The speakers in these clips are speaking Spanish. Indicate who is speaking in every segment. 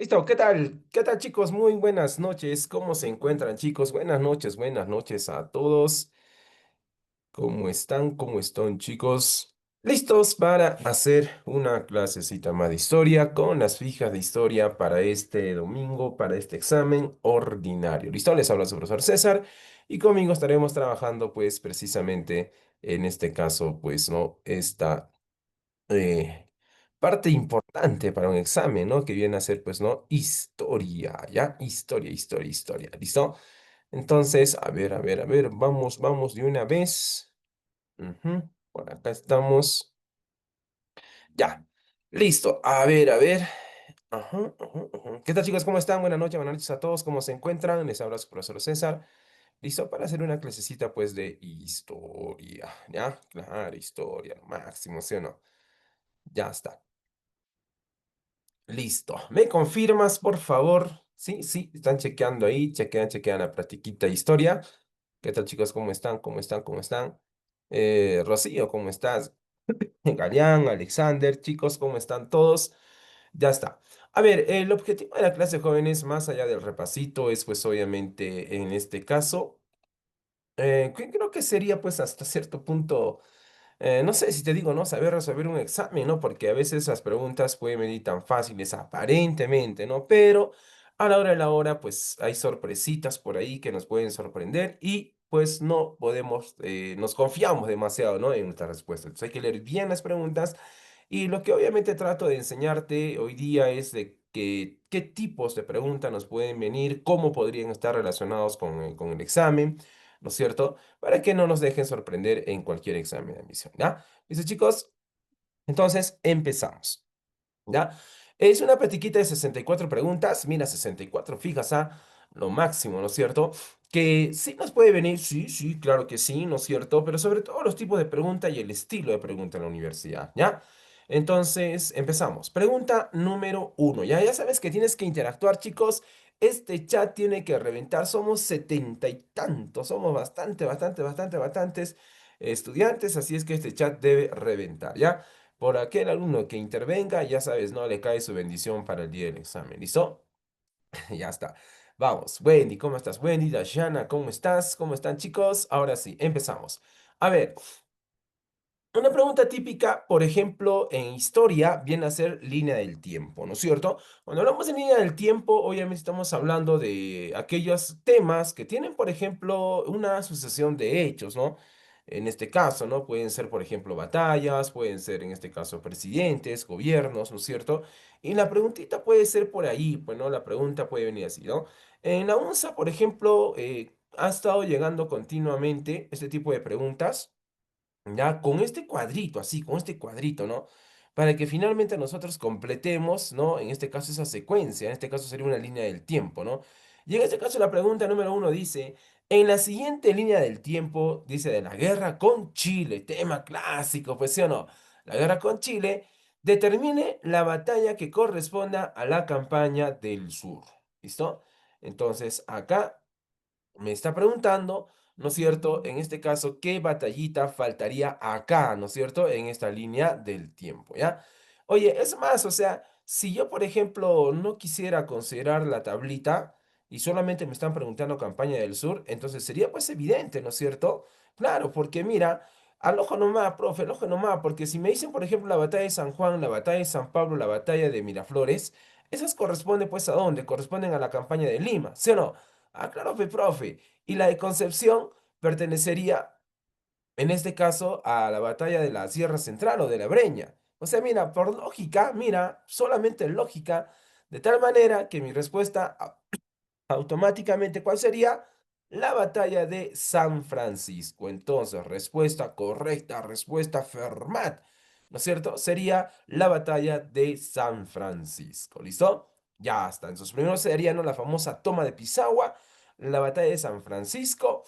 Speaker 1: Listo, ¿qué tal? ¿Qué tal, chicos? Muy buenas noches. ¿Cómo se encuentran, chicos? Buenas noches a todos. ¿Cómo están? ¿Cómo están, chicos? ¿Listos para hacer una clasecita más de historia con las fijas de historia para este domingo, para este examen ordinario? ¿Listo? Les habla su profesor César y conmigo estaremos trabajando, pues, precisamente en este caso, pues, ¿no? Esta eh, parte importante para un examen, ¿no? Que viene a ser, pues, ¿no? Historia, ¿ya? Historia. ¿Listo? Entonces, a ver, vamos de una vez. Ujú, por acá estamos. Ya. Listo. A ver. ¿Qué tal, chicos? ¿Cómo están? Buenas noches a todos. ¿Cómo se encuentran? Les habla su profesor César. Listo para hacer una clasecita, pues, de historia, ¿ya? Claro, historia, lo máximo, ¿sí o no? Ya está. Listo. ¿Me confirmas, por favor? Sí, sí, están chequeando ahí. Chequean la practiquita de historia. ¿Qué tal, chicos? ¿Cómo están? ¿Cómo están? Rocío, ¿cómo estás? Galeán, Alexander, chicos, ¿cómo están todos? Ya está. A ver, el objetivo de la clase jóvenes, más allá del repasito, es pues obviamente en este caso, creo que sería pues hasta cierto punto no sé si te digo, ¿no? Saber resolver un examen, ¿no? Porque a veces las preguntas pueden venir tan fáciles aparentemente, ¿no? Pero a la hora de la hora, pues hay sorpresitas por ahí que nos pueden sorprender y pues no podemos, nos confiamos demasiado, ¿no? En nuestra respuesta. Entonces hay que leer bien las preguntas y lo que obviamente trato de enseñarte hoy día es de que, qué tipos de preguntas nos pueden venir, cómo podrían estar relacionados con el examen, ¿no es cierto? Para que no nos dejen sorprender en cualquier examen de admisión, ¿ya? Dice, chicos, entonces empezamos, ¿ya? Es una platiquita de 64 preguntas, mira, 64 fijas a lo máximo, ¿no es cierto? Que sí nos puede venir, sí, sí, claro que sí, ¿no es cierto? Pero sobre todo los tipos de pregunta y el estilo de pregunta en la universidad, ¿ya? Entonces, empezamos. Pregunta número uno, ¿ya? Ya sabes que tienes que interactuar, chicos. Este chat tiene que reventar. Somos setenta y tantos, somos bastantes estudiantes, así es que este chat debe reventar, ¿ya? Por aquel alumno que intervenga, ya sabes, no le cae su bendición para el día del examen. ¿Listo? Ya está. Vamos. Wendy, ¿cómo estás? Wendy, Dashana, ¿cómo estás? ¿Cómo están, chicos? Ahora sí, empezamos. A ver, una pregunta típica, por ejemplo, en historia, viene a ser línea del tiempo, ¿no es cierto? Cuando hablamos de línea del tiempo, obviamente estamos hablando de aquellos temas que tienen, por ejemplo, una sucesión de hechos, ¿no? En este caso, ¿no? Pueden ser, por ejemplo, batallas, pueden ser, en este caso, presidentes, gobiernos, ¿no es cierto? Y la preguntita puede ser por ahí, pues, ¿no? La pregunta puede venir así, ¿no? En la UNSA, por ejemplo, ha estado llegando continuamente este tipo de preguntas. Ya con este cuadrito, así, con este cuadrito, ¿no? Para que finalmente nosotros completemos, ¿no? En este caso esa secuencia, en este caso sería una línea del tiempo, ¿no? Y en este caso la pregunta número uno dice, en la siguiente línea del tiempo, dice de la guerra con Chile, tema clásico, pues sí o no, la guerra con Chile, determine la batalla que corresponda a la campaña del sur, ¿listo? Entonces acá me está preguntando, ¿no es cierto? En este caso, ¿qué batallita faltaría acá, ¿no es cierto? En esta línea del tiempo, ¿ya? Oye, es más, o sea, si yo, por ejemplo, no quisiera considerar la tablita y solamente me están preguntando campaña del sur, entonces sería pues evidente, ¿no es cierto? Claro, porque mira, al ojo nomás, profe, al ojo nomás, porque si me dicen, por ejemplo, la batalla de San Juan, la batalla de San Pablo, la batalla de Miraflores, esas corresponden pues a dónde? Corresponden a la campaña de Lima, ¿sí o no? Ah, claro, profe. Y la de Concepción pertenecería, en este caso, a la batalla de la Sierra Central o de la Breña. O sea, mira, por lógica, mira, solamente lógica, de tal manera que mi respuesta automáticamente, ¿cuál sería? La batalla de San Francisco. Entonces, respuesta correcta, respuesta Fermat, ¿no es cierto? Sería la batalla de San Francisco. ¿Listo? Ya está. Entonces, primero sería, ¿no? La famosa toma de Pisagua, la batalla de San Francisco,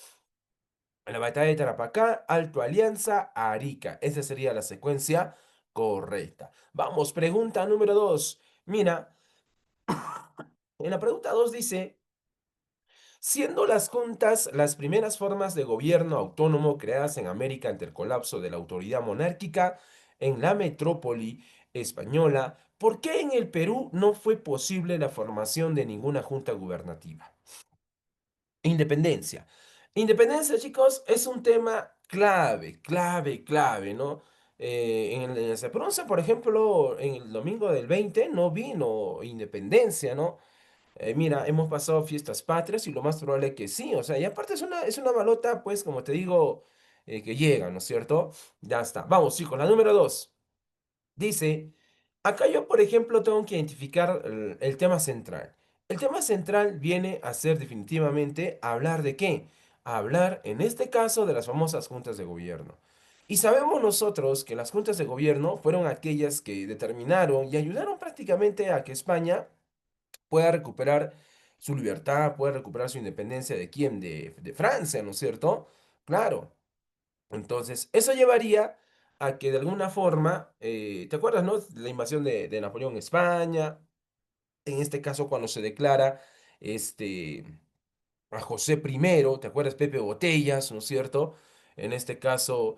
Speaker 1: la batalla de Tarapacá, Alto Alianza, Arica. Esa sería la secuencia correcta. Vamos, pregunta número 2. Mira, en la pregunta 2 dice... Siendo las juntas las primeras formas de gobierno autónomo creadas en América ante el colapso de la autoridad monárquica en la metrópoli española, ¿Por qué en el Perú no fue posible la formación de ninguna junta gubernativa? Independencia. Independencia, chicos, es un tema clave, clave, clave, ¿no? En el Sepronce, por ejemplo, en el domingo del 20 no vino independencia, ¿no? Mira, hemos pasado fiestas patrias y lo más probable es que sí, o sea, y aparte es una balota, pues, como te digo, que llega, ¿no es cierto? Ya está. Vamos, chicos, la número 2. Dice, acá yo, por ejemplo, tengo que identificar el tema central. El tema central viene a ser definitivamente hablar de qué. Hablar, en este caso, de las famosas juntas de gobierno. Y sabemos nosotros que las juntas de gobierno fueron aquellas que determinaron y ayudaron prácticamente a que España pueda recuperar su libertad, pueda recuperar su independencia de quién, de Francia, ¿no es cierto? Claro. Entonces, eso llevaría a que de alguna forma, ¿te acuerdas, no? La invasión de Napoleón en España, en este caso cuando se declara este, a José I, ¿te acuerdas? Pepe Botellas, ¿no es cierto? En este caso,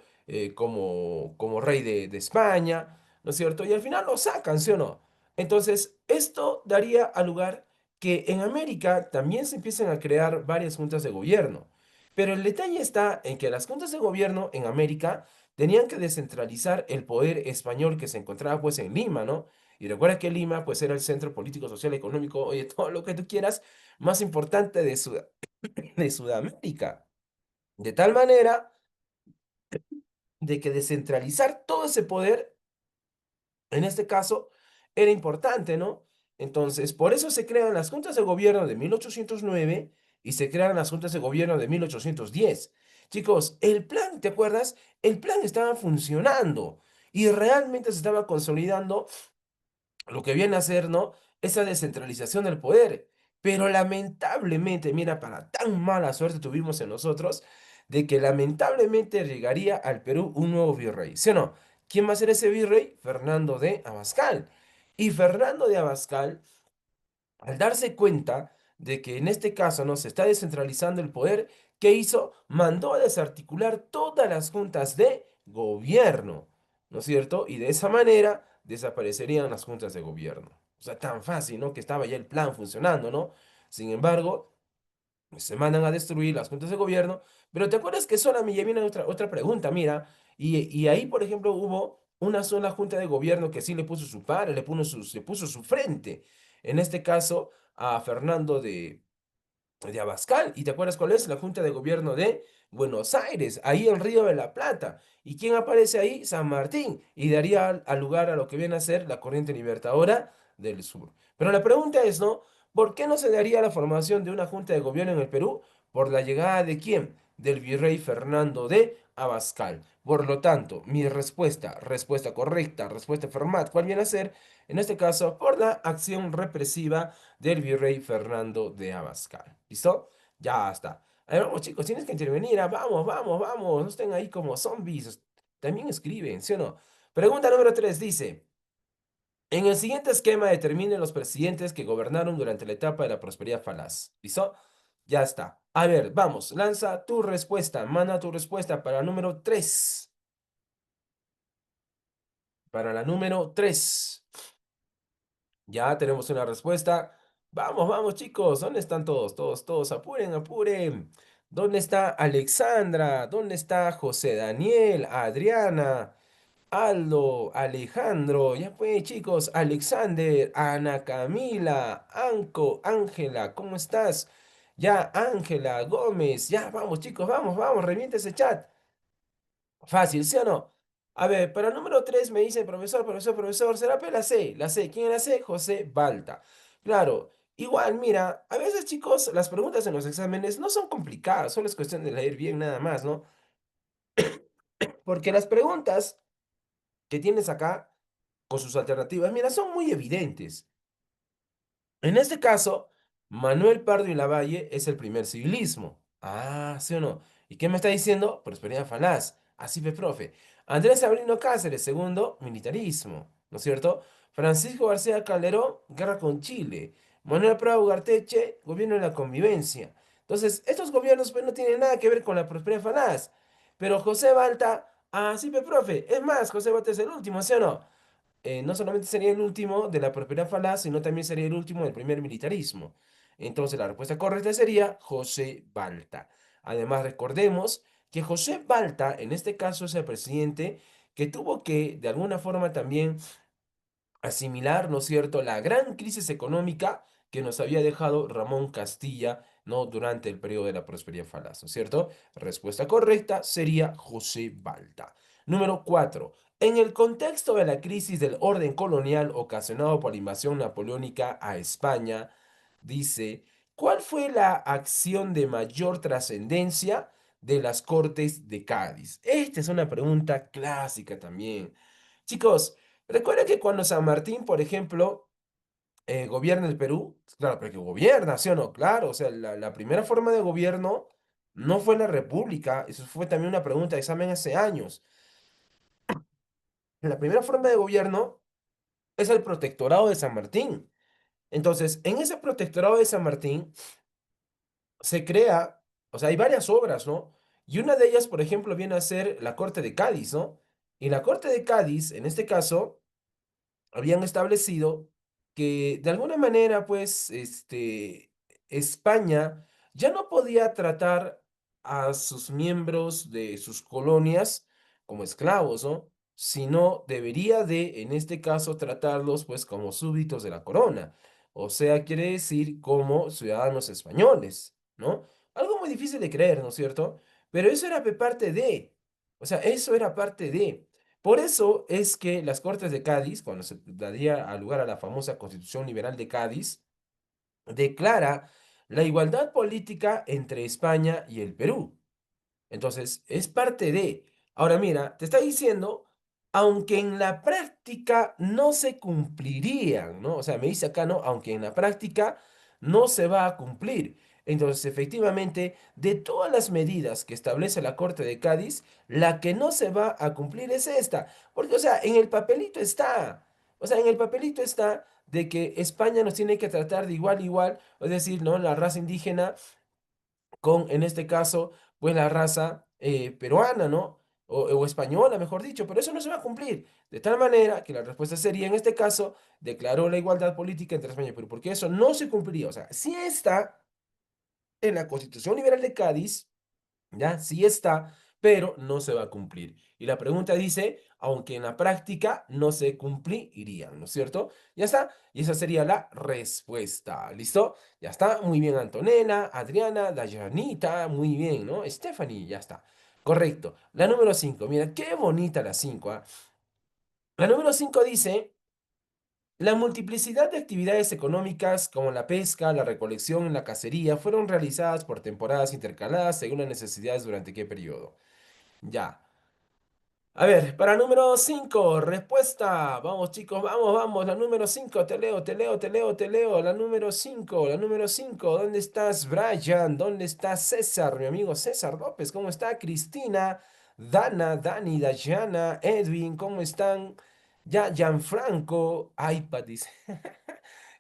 Speaker 1: como rey de España, ¿no es cierto? Y al final lo sacan, ¿sí o no? Entonces, esto daría al lugar que en América también se empiecen a crear varias juntas de gobierno. Pero el detalle está en que las juntas de gobierno en América tenían que descentralizar el poder español que se encontraba pues en Lima, ¿no? Y recuerda que Lima pues era el centro político, social, económico, oye, todo lo que tú quieras, más importante de Sudamérica. De tal manera de que descentralizar todo ese poder, en este caso, era importante, ¿no? Entonces, por eso se crean las juntas de gobierno de 1809 y se crean las juntas de gobierno de 1810. Chicos, el plan, ¿te acuerdas? El plan estaba funcionando y realmente se estaba consolidando lo que viene a ser, ¿no? Esa descentralización del poder. Pero lamentablemente, mira, para tan mala suerte tuvimos en nosotros, de que lamentablemente llegaría al Perú un nuevo virrey, ¿sí o no? ¿Quién va a ser ese virrey? Fernando de Abascal. Y Fernando de Abascal, al darse cuenta de que en este caso no se está descentralizando el poder, ¿qué hizo? Mandó a desarticular todas las juntas de gobierno, ¿no es cierto? Y de esa manera desaparecerían las juntas de gobierno. O sea, tan fácil, ¿no? Que estaba ya el plan funcionando, ¿no? Sin embargo, se mandan a destruir las juntas de gobierno, pero ¿te acuerdas que solo a mí ya viene otra pregunta? Mira, y ahí, por ejemplo, hubo una sola junta de gobierno que sí le puso su padre, le puso su frente. En este caso, a Fernando de Abascal. ¿Y te acuerdas cuál es? La Junta de Gobierno de Buenos Aires, ahí en Río de la Plata. ¿Y quién aparece ahí? San Martín. Y daría al lugar a lo que viene a ser la corriente libertadora del sur. Pero la pregunta es, ¿no? ¿Por qué no se daría la formación de una Junta de Gobierno en el Perú? ¿Por la llegada de quién? Del virrey Fernando de Abascal. Por lo tanto, mi respuesta correcta, respuesta formal, ¿cuál viene a ser? En este caso, por la acción represiva del virrey Fernando de Abascal. ¿Listo? Ya está. A ver, vamos, chicos, tienes que intervenir. Vamos, vamos, vamos. No estén ahí como zombies. También escriben, ¿sí o no? Pregunta número 3 dice: en el siguiente esquema determinen los presidentes que gobernaron durante la etapa de la prosperidad falaz. ¿Listo? Ya está. A ver, vamos, lanza tu respuesta. Manda tu respuesta para la número 3. Para la número 3. Ya tenemos una respuesta. Vamos, vamos, chicos. ¿Dónde están todos? Todos, todos. Apuren, apuren. ¿Dónde está Alexandra? ¿Dónde está José Daniel? Adriana, Aldo, Alejandro. Ya pues, chicos. Alexander, Ana Camila, Anco, Ángela. ¿Cómo estás? Ya, Ángela, Gómez. Ya, vamos, chicos. Vamos, vamos. Reviente ese chat. Fácil, ¿sí o no? A ver, para el número 3 me dice profesor, profesor, profesor, será P la C. La C, ¿quién es la C? José Balta. Claro, igual, mira, a veces chicos, las preguntas en los exámenes no son complicadas, solo es cuestión de leer bien nada más, ¿no? Porque las preguntas que tienes acá, con sus alternativas, mira, son muy evidentes. En este caso, Manuel Pardo y Lavalle es el primer civilismo. Ah, ¿sí o no? ¿Y qué me está diciendo? Prosperidad falaz. Así fue, profe. Andrés Avelino Cáceres, segundo, militarismo. ¿No es cierto? Francisco García Calderón, guerra con Chile. Manuel Prado Ugarteche, gobierno de la convivencia. Entonces, estos gobiernos pues no tienen nada que ver con la prosperidad falaz. Pero José Balta, así fue, profe. Es más, José Balta es el último, ¿sí o no? no solamente sería el último de la propiedad falaz, sino también sería el último del primer militarismo. Entonces la respuesta correcta sería José Balta. Además, recordemos que José Balta, en este caso, es el presidente que tuvo que, de alguna forma, también asimilar, ¿no es cierto?, la gran crisis económica que nos había dejado Ramón Castilla, ¿no?, durante el periodo de la prosperidad falaz, ¿no es cierto? Respuesta correcta sería José Balta. Número 4. En el contexto de la crisis del orden colonial ocasionado por la invasión napoleónica a España, dice, ¿cuál fue la acción de mayor trascendencia de las Cortes de Cádiz? Esta es una pregunta clásica también. Chicos, recuerda que cuando San Martín, por ejemplo, gobierna el Perú, claro, pero que gobierna, ¿sí o no? Claro, o sea, la primera forma de gobierno no fue la república, eso fue también una pregunta de examen hace años. La primera forma de gobierno es el protectorado de San Martín. Entonces, en ese protectorado de San Martín se crea, o sea, hay varias obras, ¿no? Y una de ellas, por ejemplo, viene a ser la Corte de Cádiz, ¿no? Y la Corte de Cádiz, en este caso, habían establecido que de alguna manera, pues, España ya no podía tratar a sus miembros de sus colonias como esclavos, ¿no? Sino debería de, en este caso, tratarlos, pues, como súbditos de la corona. O sea, quiere decir como ciudadanos españoles, ¿no? Algo muy difícil de creer, ¿no es cierto? Pero eso era parte de, o sea, eso era parte de. Por eso es que las Cortes de Cádiz, cuando se daría a lugar a la famosa Constitución Liberal de Cádiz, declara la igualdad política entre España y el Perú. Entonces, es parte de. Ahora mira, te está diciendo, aunque en la práctica no se cumplirían, ¿no? O sea, me dice acá, ¿no? Aunque en la práctica no se va a cumplir. Entonces, efectivamente, de todas las medidas que establece la Corte de Cádiz, la que no se va a cumplir es esta. Porque, o sea, en el papelito está. O sea, en el papelito está de que España nos tiene que tratar de igual a igual, es decir, ¿no? La raza indígena con, en este caso, pues la raza peruana, ¿no? O española, mejor dicho, pero eso no se va a cumplir. De tal manera que la respuesta sería, en este caso, declaró la igualdad política entre España y Perú, porque eso no se cumpliría. O sea, sí está en la Constitución Liberal de Cádiz, ¿ya? Sí está, pero no se va a cumplir. Y la pregunta dice, aunque en la práctica no se cumplirían, ¿no es cierto? Ya está. Y esa sería la respuesta. ¿Listo? Ya está. Muy bien, Antonella, Adriana, Dayanita, muy bien, ¿no? Stephanie, ya está. Correcto. La número 5, mira, qué bonita la 5, ¿ah? La número 5 dice, la multiplicidad de actividades económicas como la pesca, la recolección y la cacería fueron realizadas por temporadas intercaladas según las necesidades durante qué periodo. Ya. A ver, para número 5 respuesta. Vamos, chicos, vamos, vamos. La número 5 te leo, te leo, te leo, te leo. La número 5. ¿Dónde estás, Brian? ¿Dónde está César, mi amigo César López? ¿Cómo está Cristina? Dana, Dani, Dayana, Edwin, ¿cómo están? Ya, Gianfranco, iPad dice.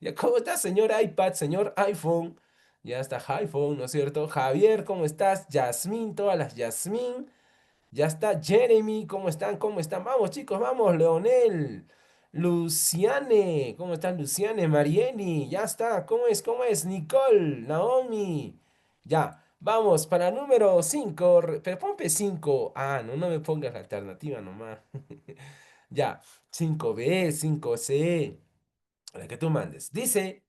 Speaker 1: Ya, ¿cómo está, señor iPad, señor iPhone? Ya está iPhone, ¿no es cierto? Javier, ¿cómo estás? Yasmín, todas las Yasmín. Ya está Jeremy, ¿cómo están? ¿Cómo están? Vamos, chicos, vamos, Leonel. Luciane, ¿cómo están, Luciane? Marieni, ya está. ¿Cómo es? ¿Cómo es? Nicole, Naomi. Ya, vamos para número 5. Pero ponme 5. Ah, no, no me pongas la alternativa nomás. Ya, 5B, 5C, la que tú mandes. Dice.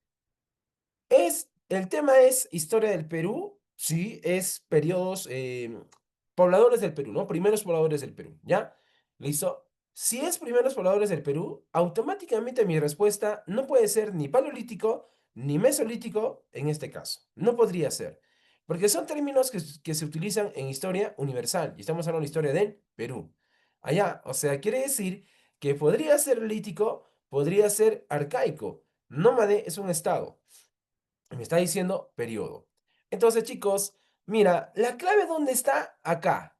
Speaker 1: El tema es historia del Perú, sí, es periodos, pobladores del Perú, ¿no? Primeros pobladores del Perú, ¿ya? ¿Listo? Si es primeros pobladores del Perú, automáticamente mi respuesta no puede ser ni paleolítico ni mesolítico en este caso. No podría ser. Porque son términos que se utilizan en historia universal y estamos hablando de historia del Perú. Allá, o sea, quiere decir que podría ser lítico, podría ser arcaico. Nómade es un estado. Me está diciendo periodo. Entonces, chicos, mira, la clave dónde está acá.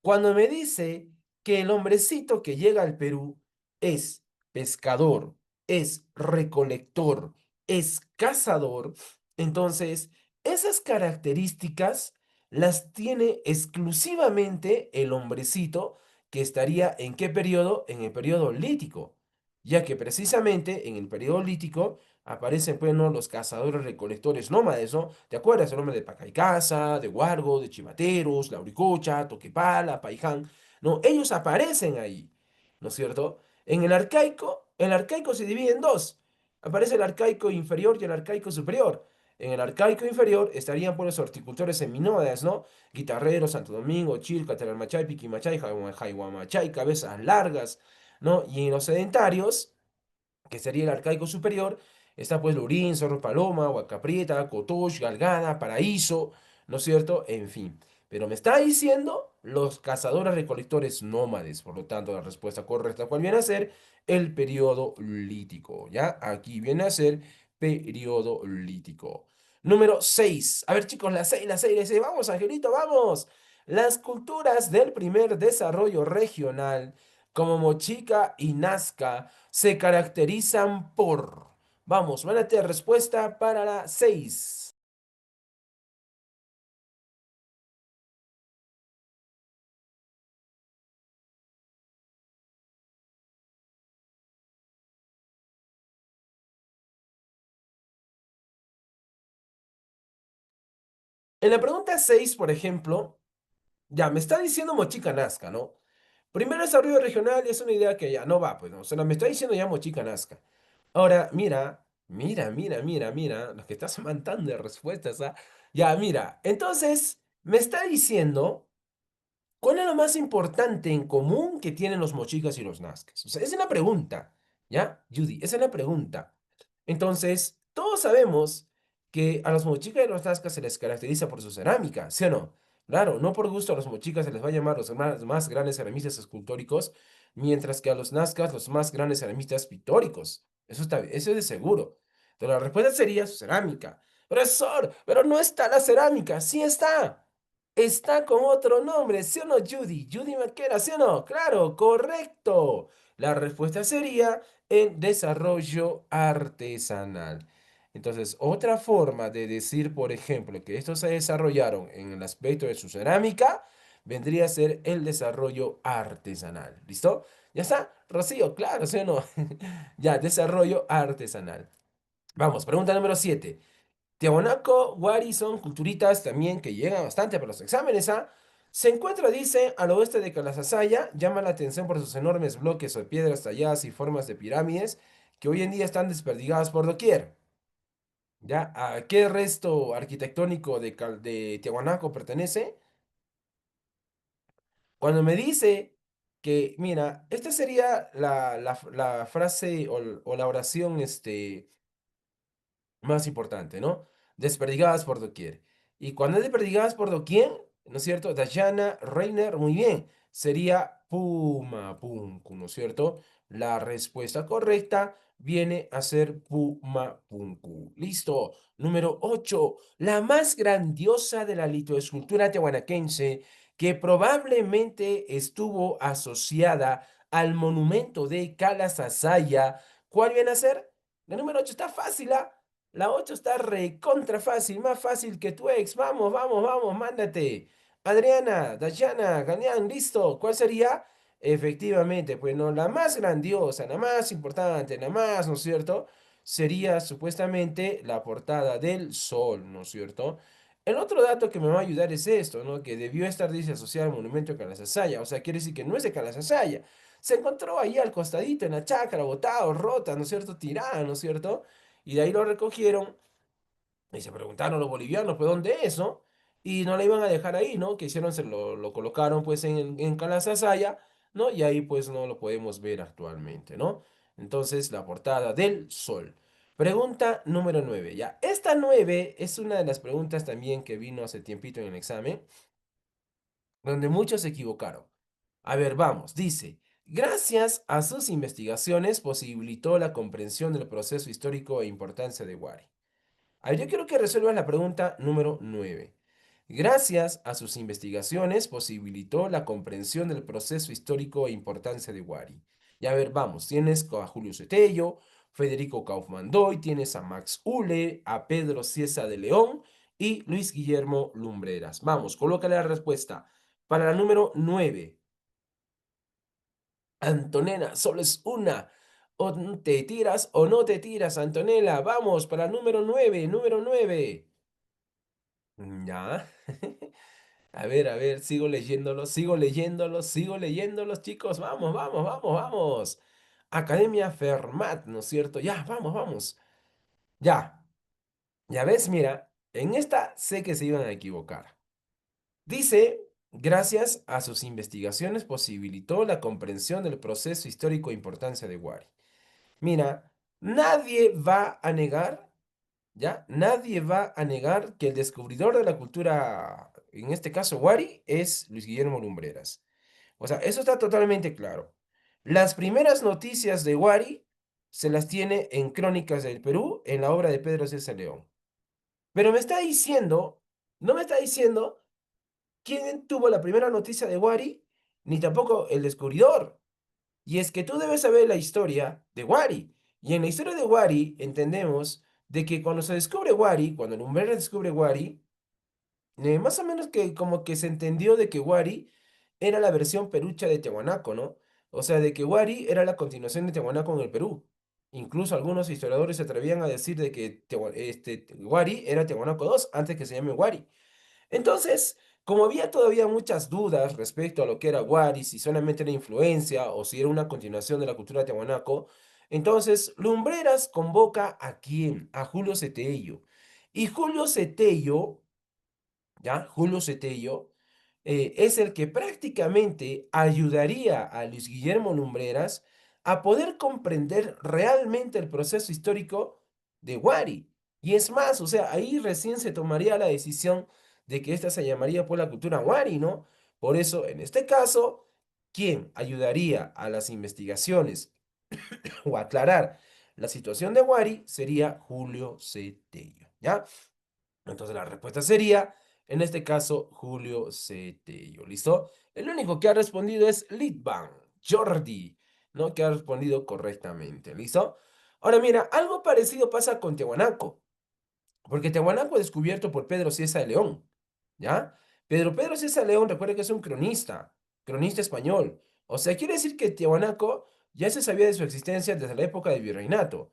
Speaker 1: Cuando me dice que el hombrecito que llega al Perú es pescador, es recolector, es cazador, entonces esas características las tiene exclusivamente el hombrecito que estaría en qué periodo? En el periodo lítico. ya que precisamente en el periodo lítico aparecen, pues, ¿no? Los cazadores recolectores nómades, ¿no? ¿Te acuerdas el nombre de Pacaycasa, de Huargo, de Chivateros, Lauricocha, Toquepala, Paiján? No, ellos aparecen ahí, ¿no es cierto? En el arcaico se divide en dos. Aparece el arcaico inferior y el arcaico superior. En el arcaico inferior estarían, pues, los horticultores seminómades, ¿no? Guitarreros, Santo Domingo, Chilca, Talalmachay, Piquimachay, Jaihuamachay, cabezas largas, ¿no? Y en los sedentarios, que sería el arcaico superior, está pues Lurín, Zorro Paloma, Huacaprieta, Cotosh, Galgada, Paraíso, ¿no es cierto? En fin. Pero me está diciendo los cazadores recolectores nómades, por lo tanto la respuesta correcta, ¿cuál viene a ser? El periodo lítico, ¿ya? Aquí viene a ser periodo lítico. Número 6. A ver, chicos, la 6. Vamos, Angelito, vamos. Las culturas del primer desarrollo regional, como Mochica y Nazca, se caracterizan por... Vamos, van a tener respuesta para la 6. En la pregunta 6, por ejemplo, ya me está diciendo Mochica Nazca, ¿no? Primero desarrollo regional es una idea que ya no va, pues, ¿no? O sea, me está diciendo ya Mochica Nazca. Ahora, mira, los que estás mandando de respuestas, ¿ah? Ya, mira, entonces, me está diciendo ¿cuál es lo más importante en común que tienen los mochicas y los nazcas? O sea, esa es la pregunta, ¿ya, Judy? Esa es la pregunta. Entonces, todos sabemos que a los mochicas y los nazcas se les caracteriza por su cerámica, ¿sí o no? Claro, no por gusto a los mochicas se les va a llamar los más grandes ceramistas escultóricos, mientras que a los nazcas los más grandes ceramistas pictóricos. Eso es de seguro. Pero la respuesta sería su cerámica. Profesor, pero no está la cerámica, sí está. Está con otro nombre, ¿sí o no, Judy? Judy Maquera, ¿sí o no? Claro, correcto. La respuesta sería el desarrollo artesanal. Entonces, otra forma de decir, por ejemplo, que estos se desarrollaron en el aspecto de su cerámica, vendría a ser el desarrollo artesanal. ¿Listo? ¿Ya está? Rocío, claro, ¿sí o no? Ya, desarrollo artesanal. Vamos, pregunta número 7. Tiahuanaco, Huari son culturitas también que llegan bastante para los exámenes, ¿ah? Se encuentra, dice, al oeste de Calasasaya, llama la atención por sus enormes bloques o piedras talladas y formas de pirámides que hoy en día están desperdigadas por doquier. ¿Ya? ¿A qué resto arquitectónico de Tiahuanaco pertenece? Cuando me dice que, mira, esta sería la frase o la oración, más importante, ¿no? Desperdigadas por doquier. Y cuando es desperdigadas por doquier, ¿no es cierto? Dayana Reiner, muy bien, sería Puma Punku, ¿no es cierto? La respuesta correcta viene a ser Puma Punku. Listo. Número 8, la más grandiosa de la litoescultura tehuanaquense que probablemente estuvo asociada al monumento de Calasasaya. ¿Cuál viene a ser? La número 8 está fácil, ¿ah? La 8 está recontra fácil, más fácil que tu ex. Vamos, vamos, vamos, mándate. Adriana, Dayana, Galeán, listo. ¿Cuál sería? Efectivamente, pues no, la más grandiosa, la más importante, la más, ¿no es cierto? Sería supuestamente la portada del Sol, ¿no es cierto? El otro dato que me va a ayudar es esto, ¿no? Que debió estar, dice, asociado al monumento de Calasasaya. O sea, quiere decir que no es de Calasasaya. Se encontró ahí al costadito, en la chácara, botado, rota, ¿no es cierto? Tirada, ¿no es cierto? Y de ahí lo recogieron y se preguntaron los bolivianos, pues, ¿dónde es, no? Y no la iban a dejar ahí, ¿no? Que hicieron, lo colocaron, pues, en Calasasaya, ¿no? Y ahí, pues, no lo podemos ver actualmente, ¿no? Entonces, la portada del Sol. Pregunta número 9, ya. Esta 9 es una de las preguntas también que vino hace tiempito en el examen, donde muchos se equivocaron. A ver, vamos, dice, gracias a sus investigaciones posibilitó la comprensión del proceso histórico e importancia de Wari. A ver, yo quiero que resuelvas la pregunta número 9. Gracias a sus investigaciones posibilitó la comprensión del proceso histórico e importancia de Wari. Y a ver, vamos, tienes a Julio Cetello, Federico Kaufmann Doy, tienes a Max Ule, a Pedro Cieza de León y Luis Guillermo Lumbreras. Vamos, colócale la respuesta. Para la número 9. Antonena, solo es una. O te tiras o no te tiras, Antonella. Vamos para el número 9, número 9. Ya. A ver, sigo leyéndolos, sigo leyéndolos, chicos. Vamos, vamos, vamos, vamos. Academia Fermat, ¿no es cierto? Ya, vamos, vamos. Ya, ya ves, mira, en esta sé que se iban a equivocar. Dice, gracias a sus investigaciones posibilitó la comprensión del proceso histórico e importancia de Wari. Mira, nadie va a negar, ¿ya? Nadie va a negar que el descubridor de la cultura, en este caso Wari, es Luis Guillermo Lumbreras. O sea, eso está totalmente claro. Las primeras noticias de Wari se las tiene en Crónicas del Perú, en la obra de Pedro César León. Pero me está diciendo, no me está diciendo quién tuvo la primera noticia de Wari, ni tampoco el descubridor. Y es que tú debes saber la historia de Wari. Y en la historia de Wari entendemos de que cuando se descubre Wari, cuando el Lumbreras descubre Wari, más o menos que como que se entendió de que Wari era la versión perucha de Tiahuanaco, ¿no? O sea, de que Wari era la continuación de Tiahuanaco en el Perú. Incluso algunos historiadores se atrevían a decir de que Wari era Tiahuanaco II antes que se llame Wari. Entonces, como había todavía muchas dudas respecto a lo que era Wari, si solamente era influencia o si era una continuación de la cultura tiahuanaco, entonces Lumbreras convoca ¿a quién? A Julio Cetello. Y Julio Cetello, ¿ya? Julio Cetello es el que prácticamente ayudaría a Luis Guillermo Lumbreras a poder comprender realmente el proceso histórico de Wari. Y es más, o sea, ahí recién se tomaría la decisión de que esta se llamaría por la cultura Wari, ¿no? Por eso, en este caso, quien ayudaría a las investigaciones o aclarar la situación de Wari sería Julio Cetello, ¿ya? Entonces la respuesta sería, en este caso, Julio Cetello. ¿Listo? El único que ha respondido es Litvan, Jordi, ¿no? Que ha respondido correctamente. ¿Listo? Ahora mira, algo parecido pasa con Tiahuanaco. Porque Tiahuanaco es descubierto por Pedro Cieza de León, ¿ya? Pedro Cieza de León, recuerda que es un cronista, cronista español. O sea, quiere decir que Tiahuanaco ya se sabía de su existencia desde la época del virreinato.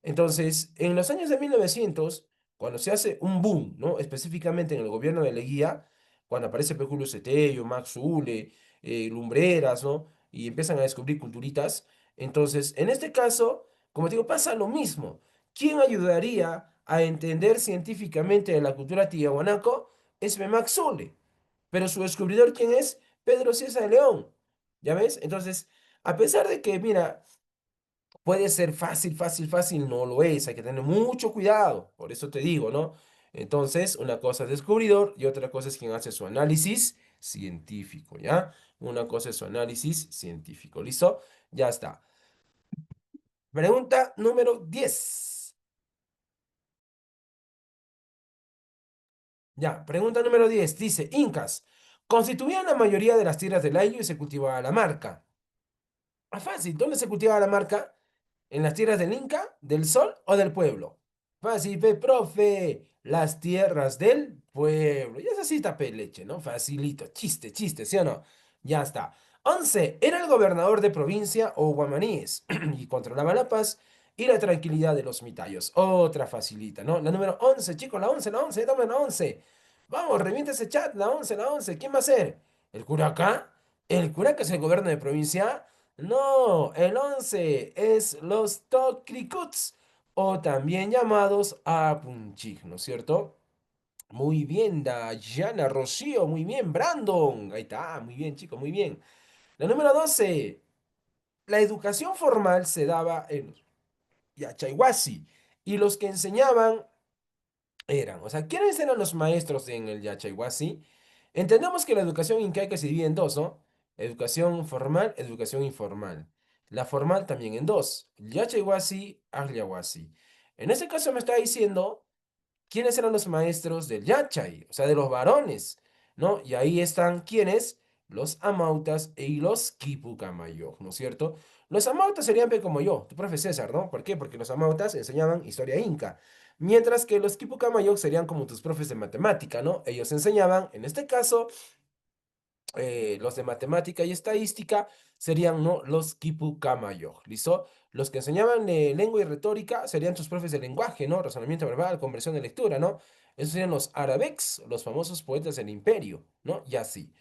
Speaker 1: Entonces, en los años de 1900, cuando se hace un boom, ¿no? Específicamente en el gobierno de Leguía, cuando aparece Julio Cetello, Max Zule, Lumbreras, ¿no? Y empiezan a descubrir culturitas. Entonces, en este caso, como te digo, pasa lo mismo. ¿Quién ayudaría a entender científicamente de la cultura tiahuanaco? Es Memax Zule. Pero su descubridor, ¿quién es? Pedro Cieza de León. ¿Ya ves? Entonces, a pesar de que, mira, puede ser fácil, fácil, fácil, no lo es, hay que tener mucho cuidado, por eso te digo, ¿no? Entonces, una cosa es descubridor y otra cosa es quien hace su análisis científico, ¿ya? Una cosa es su análisis científico, ¿listo? Ya está. Pregunta número 10. Ya, pregunta número 10 dice, Incas, constituían la mayoría de las tierras del Ayllu y se cultivaba la marca. Ah, fácil, ¿dónde se cultivaba la marca? ¿En las tierras del Inca, del Sol o del pueblo? Fácil, pe, profe. Las tierras del pueblo. Ya es así, tape leche, ¿no? Facilito. Chiste, chiste, ¿sí o no? Ya está. 11. Era el gobernador de provincia o guamaníes y controlaba la paz y la tranquilidad de los mitayos. Otra facilita, ¿no? La número 11, chicos, la 11, dame la 11. Vamos, revienta ese chat, la 11, la 11. ¿Quién va a ser? ¿El cura acá? ¿El cura que es el gobierno de provincia? No, el 11 es los Tocricuts o también llamados Apunchig, ¿no es cierto? Muy bien, Dayana, Rocío, muy bien, Brandon. Ahí está, muy bien, chicos, muy bien. La número 12, la educación formal se daba en Yachayhuasi y los que enseñaban eran, o sea, ¿quiénes eran los maestros en el Yachayhuasi? Entendemos que la educación incaica se divide en dos, ¿no? Educación formal, educación informal. La formal también en dos, Yachayhuasi, Agliahuasi. En este caso me está diciendo quiénes eran los maestros del Yachay, o sea, de los varones, ¿no? Y ahí están quiénes, los amautas y los quipucamayoj, ¿no es cierto? Los amautas serían como yo, tu profe César, ¿no? ¿Por qué? Porque los amautas enseñaban historia inca, mientras que los quipucamayoj serían como tus profes de matemática, ¿no? Ellos enseñaban, en este caso, los de matemática y estadística serían, ¿no? Los Kipukamayoj, ¿listo? Los que enseñaban lengua y retórica serían tus profes de lenguaje, ¿no? Razonamiento verbal, conversión de lectura, ¿no? Esos serían los arabex, los famosos poetas del imperio, ¿no? Y así.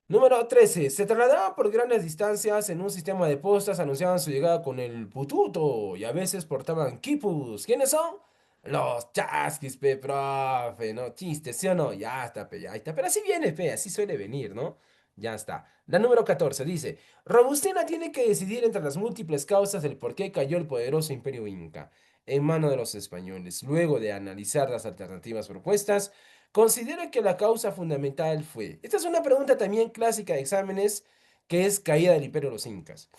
Speaker 1: Número 13. Se trasladaban por grandes distancias en un sistema de postas, anunciaban su llegada con el pututo y a veces portaban quipus. ¿Quiénes son? Los chasquis, pe, profe, ¿no? Chistes, ¿sí o no? Ya está, pe, ya está. Pero así viene, pe, así suele venir, ¿no? Ya está. La número 14 dice, Robustina tiene que decidir entre las múltiples causas del por qué cayó el poderoso imperio inca en manos de los españoles. Luego de analizar las alternativas propuestas, considera que la causa fundamental fue. Esta es una pregunta también clásica de exámenes que es caída del imperio de los incas.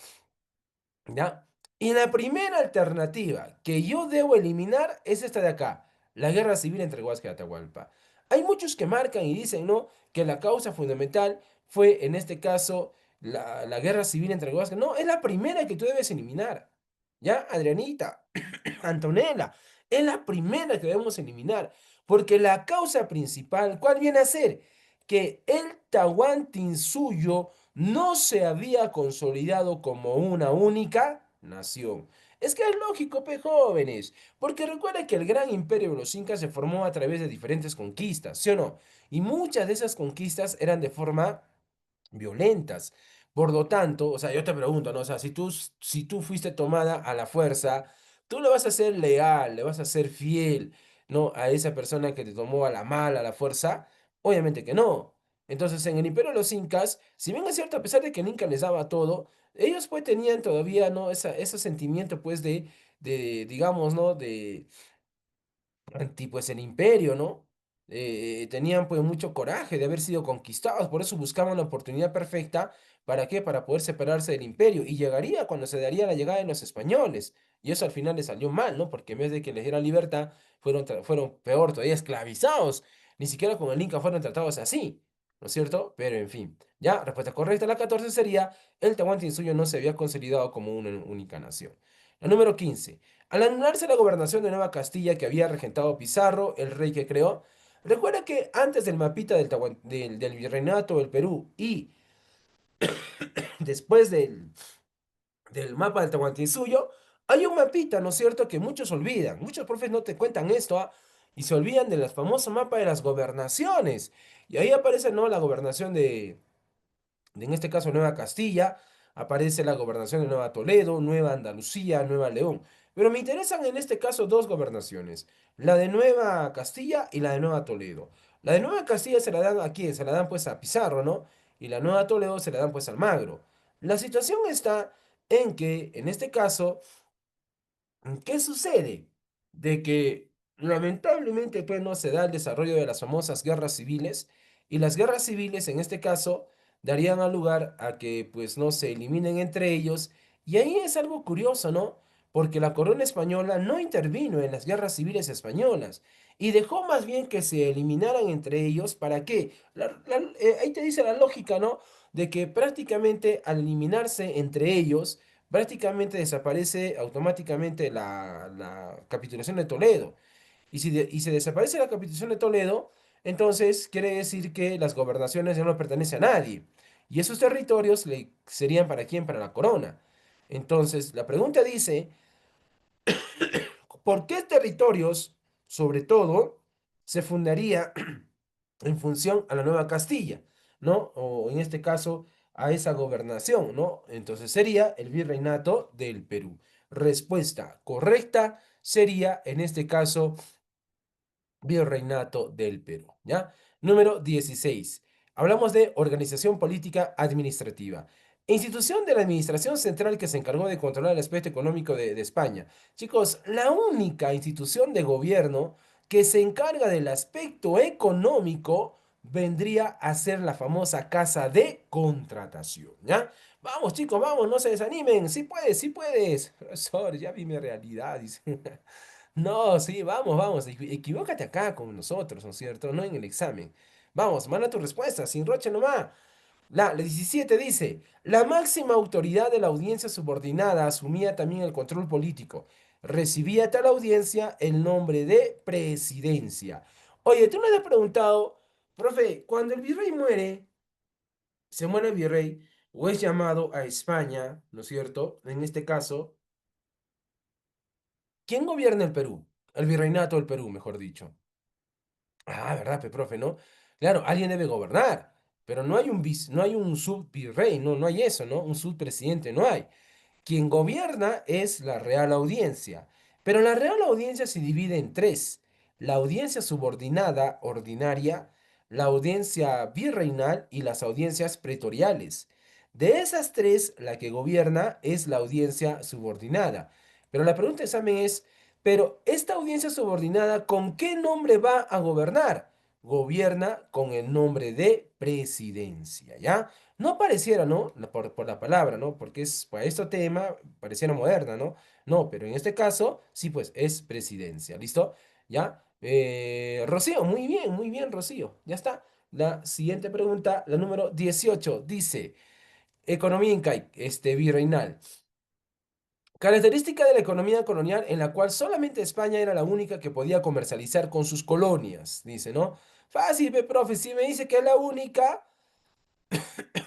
Speaker 1: ¿Ya? Y la primera alternativa que yo debo eliminar es esta de acá, la guerra civil entre Huasca y Atahualpa. Hay muchos que marcan y dicen, ¿no? Que la causa fundamental fue, en este caso, la guerra civil entre Huasca. No, es la primera que tú debes eliminar. ¿Ya, Adrianita? Antonella, es la primera que debemos eliminar, porque la causa principal, ¿cuál viene a ser? Que el Tahuantinsuyo no se había consolidado como una única nación. Es que es lógico, pe jóvenes, porque recuerda que el gran imperio de los incas se formó a través de diferentes conquistas, ¿sí o no? Y muchas de esas conquistas eran de forma violentas. Por lo tanto, o sea, yo te pregunto, ¿no? O sea, si tú fuiste tomada a la fuerza, tú le vas a ser leal, le vas a ser fiel, ¿no? A esa persona que te tomó a la mala, a la fuerza, obviamente que no. Entonces, en el imperio de los incas, si bien es cierto, a pesar de que el inca les daba todo, ellos pues tenían todavía, ¿no? Ese sentimiento pues digamos, ¿no? De pues el imperio, ¿no? Tenían pues mucho coraje de haber sido conquistados, por eso buscaban la oportunidad perfecta, ¿para qué? Para poder separarse del imperio, y llegaría cuando se daría la llegada de los españoles, y eso al final les salió mal, ¿no? Porque en vez de que les dieran libertad, fueron peor todavía esclavizados, ni siquiera con el Inca fueron tratados así, ¿no es cierto? Pero en fin, ya, respuesta correcta, la 14 sería, el Tahuantinsuyo no se había consolidado como una única nación. La número 15. Al anularse la gobernación de Nueva Castilla que había regentado Pizarro, el rey que creó, recuerda que antes del mapita del virreinato del Perú y después del mapa del Tahuantinsuyo, hay un mapita, ¿no es cierto?, que muchos olvidan. Muchos profes no te cuentan esto, ¿ah? Y se olvidan del famoso mapa de las gobernaciones. Y ahí aparece, ¿no?, la gobernación en este caso Nueva Castilla, aparece la gobernación de Nueva Toledo, Nueva Andalucía, Nueva León. Pero me interesan en este caso dos gobernaciones, la de Nueva Castilla y la de Nueva Toledo. La de Nueva Castilla se la dan a quién, se la dan pues a Pizarro, ¿no? Y la Nueva Toledo se la dan pues a Almagro. La situación está en que, en este caso, ¿qué sucede? De que lamentablemente pues no se da el desarrollo de las famosas guerras civiles, y las guerras civiles en este caso darían al lugar a que pues no se eliminen entre ellos, y ahí es algo curioso, ¿no? Porque la corona española no intervino en las guerras civiles españolas y dejó más bien que se eliminaran entre ellos. ¿Para qué? Ahí te dice la lógica, ¿no? De que prácticamente al eliminarse entre ellos, prácticamente desaparece automáticamente la capitulación de Toledo. Y se desaparece la capitulación de Toledo, entonces quiere decir que las gobernaciones ya no pertenecen a nadie. Y esos territorios serían para quién, para la corona. Entonces, la pregunta dice, ¿por qué territorios, sobre todo, se fundaría en función a la Nueva Castilla, ¿no? O en este caso, a esa gobernación, ¿no? Entonces sería el virreinato del Perú. Respuesta correcta sería, en este caso, Virreinato del Perú, ¿ya? Número 16. Hablamos de organización política administrativa. Institución de la Administración Central que se encargó de controlar el aspecto económico de España. Chicos, la única institución de gobierno que se encarga del aspecto económico vendría a ser la famosa Casa de Contratación, ¿ya? Vamos, chicos, vamos, no se desanimen. Sí puedes, sí puedes. Profesor, ya vi mi realidad, dice. No, sí, vamos, vamos, equivócate acá con nosotros, ¿no es cierto? No en el examen. Vamos, manda tu respuesta, sin roche nomás. La 17 dice, la máxima autoridad de la audiencia subordinada asumía también el control político. Recibía tal audiencia el nombre de presidencia. Oye, tú no le has preguntado, profe, cuando el virrey muere, se muere el virrey, o es llamado a España, ¿no es cierto? En este caso, ¿quién gobierna el Perú? El virreinato del Perú, mejor dicho. Ah, ¿verdad, pe, profe, no? Claro, alguien debe gobernar, pero no hay un no hay un subvirrey, no, no hay eso, ¿no? Un subpresidente, no hay. Quien gobierna es la Real Audiencia, pero la Real Audiencia se divide en tres: la audiencia subordinada ordinaria, la audiencia virreinal y las audiencias pretoriales. De esas tres, la que gobierna es la audiencia subordinada. Pero la pregunta de examen es, pero esta audiencia subordinada, ¿con qué nombre va a gobernar? Gobierna con el nombre de presidencia, ¿ya? No pareciera, ¿no? Por la palabra, ¿no? Porque es para este tema pareciera moderna, ¿no? No, pero en este caso, sí, pues es presidencia, ¿listo? ¿Ya? Rocío, muy bien, Rocío, ya está. La siguiente pregunta, la número 18 dice, economía incaica, virreinal. Característica de la economía colonial en la cual solamente España era la única que podía comercializar con sus colonias, dice, ¿no? Fácil, pe, profe, si me dice que es la única,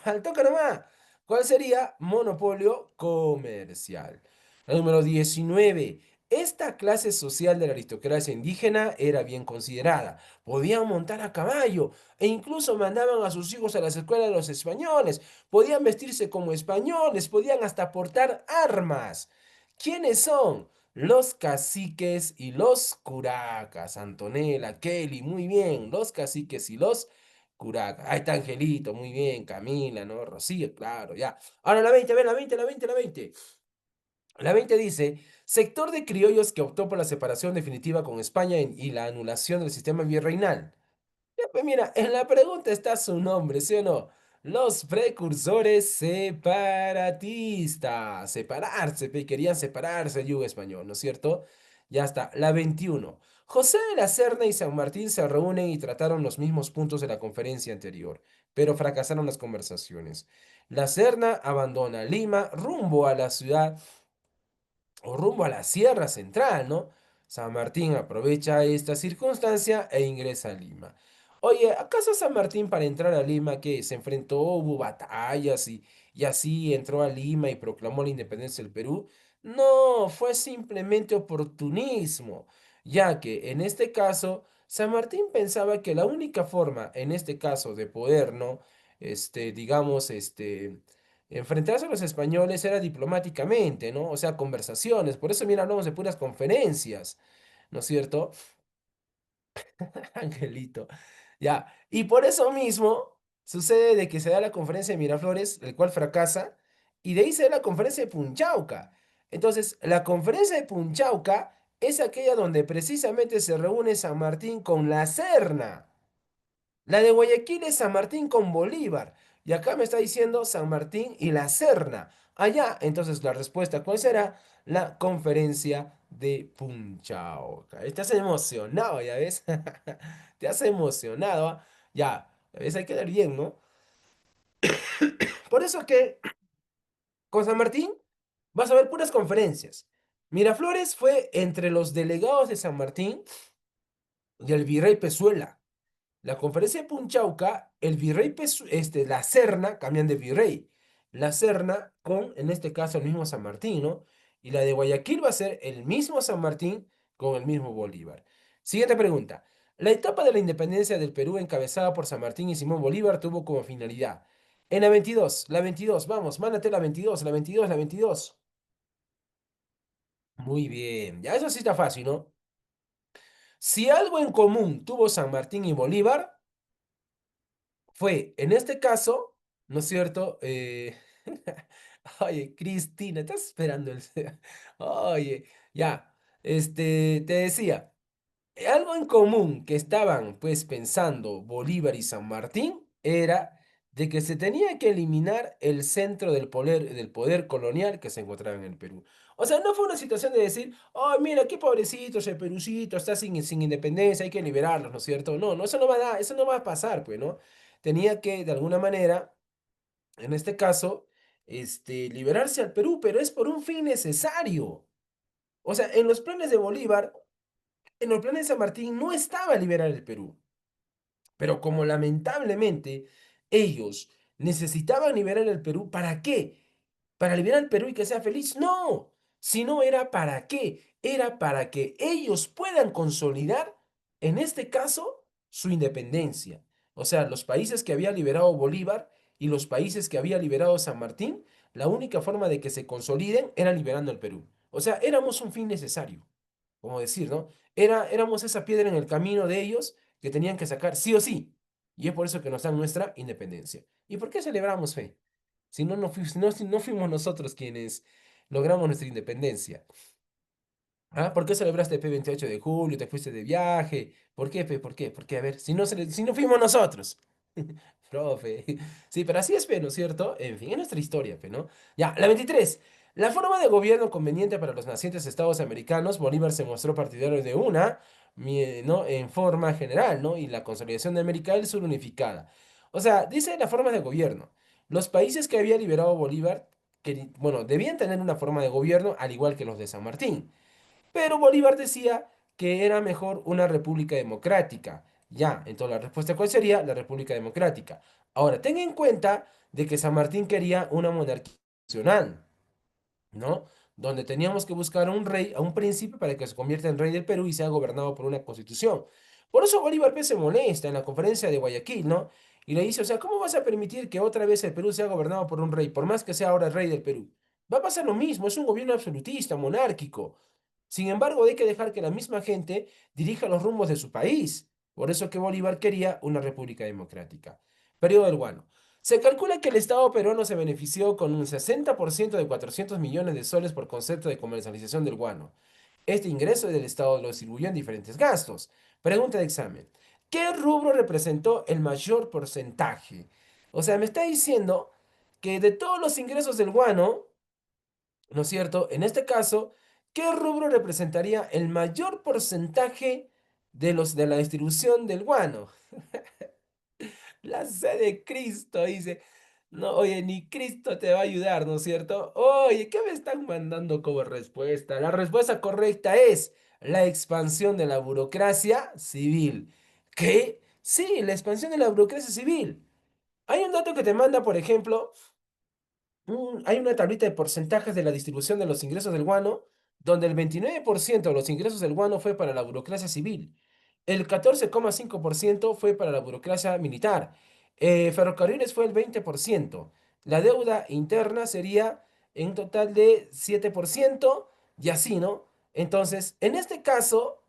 Speaker 1: al toque nomás. ¿Cuál sería? Monopolio comercial. La número 19. Esta clase social de la aristocracia indígena era bien considerada. Podían montar a caballo e incluso mandaban a sus hijos a las escuelas de los españoles. Podían vestirse como españoles, podían hasta portar armas. ¿Quiénes son? Los caciques y los curacas. Antonella, Kelly, muy bien. Los caciques y los Curaca. Ahí está Angelito, muy bien. Camila, ¿no? Rocío, claro, ya. Ahora la 20, a ver, la 20. La 20 dice, sector de criollos que optó por la separación definitiva con España y la anulación del sistema virreinal. Ya, pues mira, en la pregunta está su nombre, ¿sí o no? Los precursores separatistas. Separarse, querían separarse el yugo español, ¿no es cierto? Ya está. La 21. José de la Serna y San Martín se reúnen y trataron los mismos puntos de la conferencia anterior, pero fracasaron las conversaciones. La Serna abandona Lima rumbo a la ciudad o rumbo a la Sierra Central, ¿no? San Martín aprovecha esta circunstancia e ingresa a Lima. Oye, ¿acaso San Martín para entrar a Lima que se enfrentó, hubo batallas y así entró a Lima y proclamó la independencia del Perú? No, fue simplemente oportunismo, ya que en este caso San Martín pensaba que la única forma, en este caso, de poder, ¿no? Digamos, enfrentarse a los españoles era diplomáticamente, ¿no? O sea, conversaciones. Por eso, mira, hablamos de puras conferencias, ¿no es cierto? Angelito. Ya. Y por eso mismo sucede de que se da la conferencia de Miraflores, el cual fracasa, y de ahí se da la conferencia de Punchauca. Entonces, la conferencia de Punchauca es aquella donde precisamente se reúne San Martín con la Serna. La de Guayaquil es San Martín con Bolívar. Y acá me está diciendo San Martín y la Serna. Allá, entonces la respuesta, ¿cuál será? La conferencia de Punchauca. Estás emocionado, ya ves. Te has emocionado. ¿Ah? Ya, a veces hay que dar bien, ¿no? Por eso que con San Martín vas a ver puras conferencias. Miraflores fue entre los delegados de San Martín y el virrey Pezuela. La conferencia de Punchauca, el virrey, la Serna, cambian de virrey. La Serna con, en este caso, el mismo San Martín, ¿no? Y la de Guayaquil va a ser el mismo San Martín con el mismo Bolívar. Siguiente pregunta. La etapa de la independencia del Perú encabezada por San Martín y Simón Bolívar tuvo como finalidad. En la 22, vamos, mándate la 22. Muy bien, ya eso sí está fácil, ¿no? Si algo en común tuvo San Martín y Bolívar, fue, en este caso, ¿no es cierto? Oye, Cristina, ¿estás esperando el... Oye, ya, te decía, algo en común que estaban pues pensando Bolívar y San Martín era de que se tenía que eliminar el centro del poder colonial que se encontraba en el Perú. O sea, no fue una situación de decir, oh, mira, qué pobrecito ese Perucito, está sin independencia, hay que liberarlos, ¿no es cierto? No, no, eso no va a dar, eso no va a pasar, pues, ¿no? Tenía que, de alguna manera, en este caso, liberarse al Perú, pero es por un fin necesario. O sea, en los planes de Bolívar, en los planes de San Martín no estaba liberar el Perú, pero como lamentablemente ellos necesitaban liberar el Perú. ¿Para qué? ¿Para liberar el Perú y que sea feliz? No, si no era para qué, era para que ellos puedan consolidar, en este caso, su independencia. O sea, los países que había liberado Bolívar y los países que había liberado San Martín, la única forma de que se consoliden era liberando el Perú. O sea, éramos un fin necesario, como decir, ¿no? Éramos esa piedra en el camino de ellos que tenían que sacar sí o sí. Y es por eso que nos dan nuestra independencia. ¿Y por qué celebramos fe? Si no, si no fuimos nosotros quienes logramos nuestra independencia. ¿Ah? ¿Por qué celebraste el 28 de julio? ¿Te fuiste de viaje? ¿Por qué, pe? ¿Por qué? ¿Por qué? A ver, si no fuimos nosotros. Profe. Sí, pero así es, pe, ¿no es cierto? En fin, es nuestra historia, pe, ¿no? Ya, la 23. La forma de gobierno conveniente para los nacientes estados americanos, Bolívar se mostró partidario de una, ¿no? En forma general, ¿no? Y la consolidación de América del Sur unificada. O sea, dice la forma de gobierno. Los países que había liberado Bolívar, bueno, debían tener una forma de gobierno al igual que los de San Martín. Pero Bolívar decía que era mejor una república democrática. Ya, entonces la respuesta ¿cuál sería? La república democrática. Ahora, ten en cuenta de que San Martín quería una monarquía constitucional, ¿no? Donde teníamos que buscar a un rey, a un príncipe para que se convierta en rey del Perú y sea gobernado por una constitución. Por eso Bolívar pues, se molesta en la conferencia de Guayaquil, ¿no? Y le dice, o sea, ¿cómo vas a permitir que otra vez el Perú sea gobernado por un rey, por más que sea ahora el rey del Perú? Va a pasar lo mismo, es un gobierno absolutista, monárquico. Sin embargo, hay que dejar que la misma gente dirija los rumbos de su país. Por eso que Bolívar quería una república democrática. Periodo del Guano. Se calcula que el Estado peruano se benefició con un 60% de 400 millones de soles por concepto de comercialización del guano. Este ingreso del Estado lo distribuyó en diferentes gastos. Pregunta de examen. ¿Qué rubro representó el mayor porcentaje? O sea, me está diciendo que de todos los ingresos del guano, ¿no es cierto? En este caso, ¿qué rubro representaría el mayor porcentaje de los de la distribución del guano? La sed de Cristo, dice. No, oye, ni Cristo te va a ayudar, ¿no es cierto? Oye, ¿qué me están mandando como respuesta? La respuesta correcta es la expansión de la burocracia civil. ¿Qué? Sí, la expansión de la burocracia civil. Hay un dato que te manda, por ejemplo, hay una tablita de porcentajes de la distribución de los ingresos del guano, donde el 29% de los ingresos del guano fue para la burocracia civil, el 14,5% fue para la burocracia militar, ferrocarriles fue el 20%, la deuda interna sería en total de 7% y así, ¿no? Entonces, en este caso,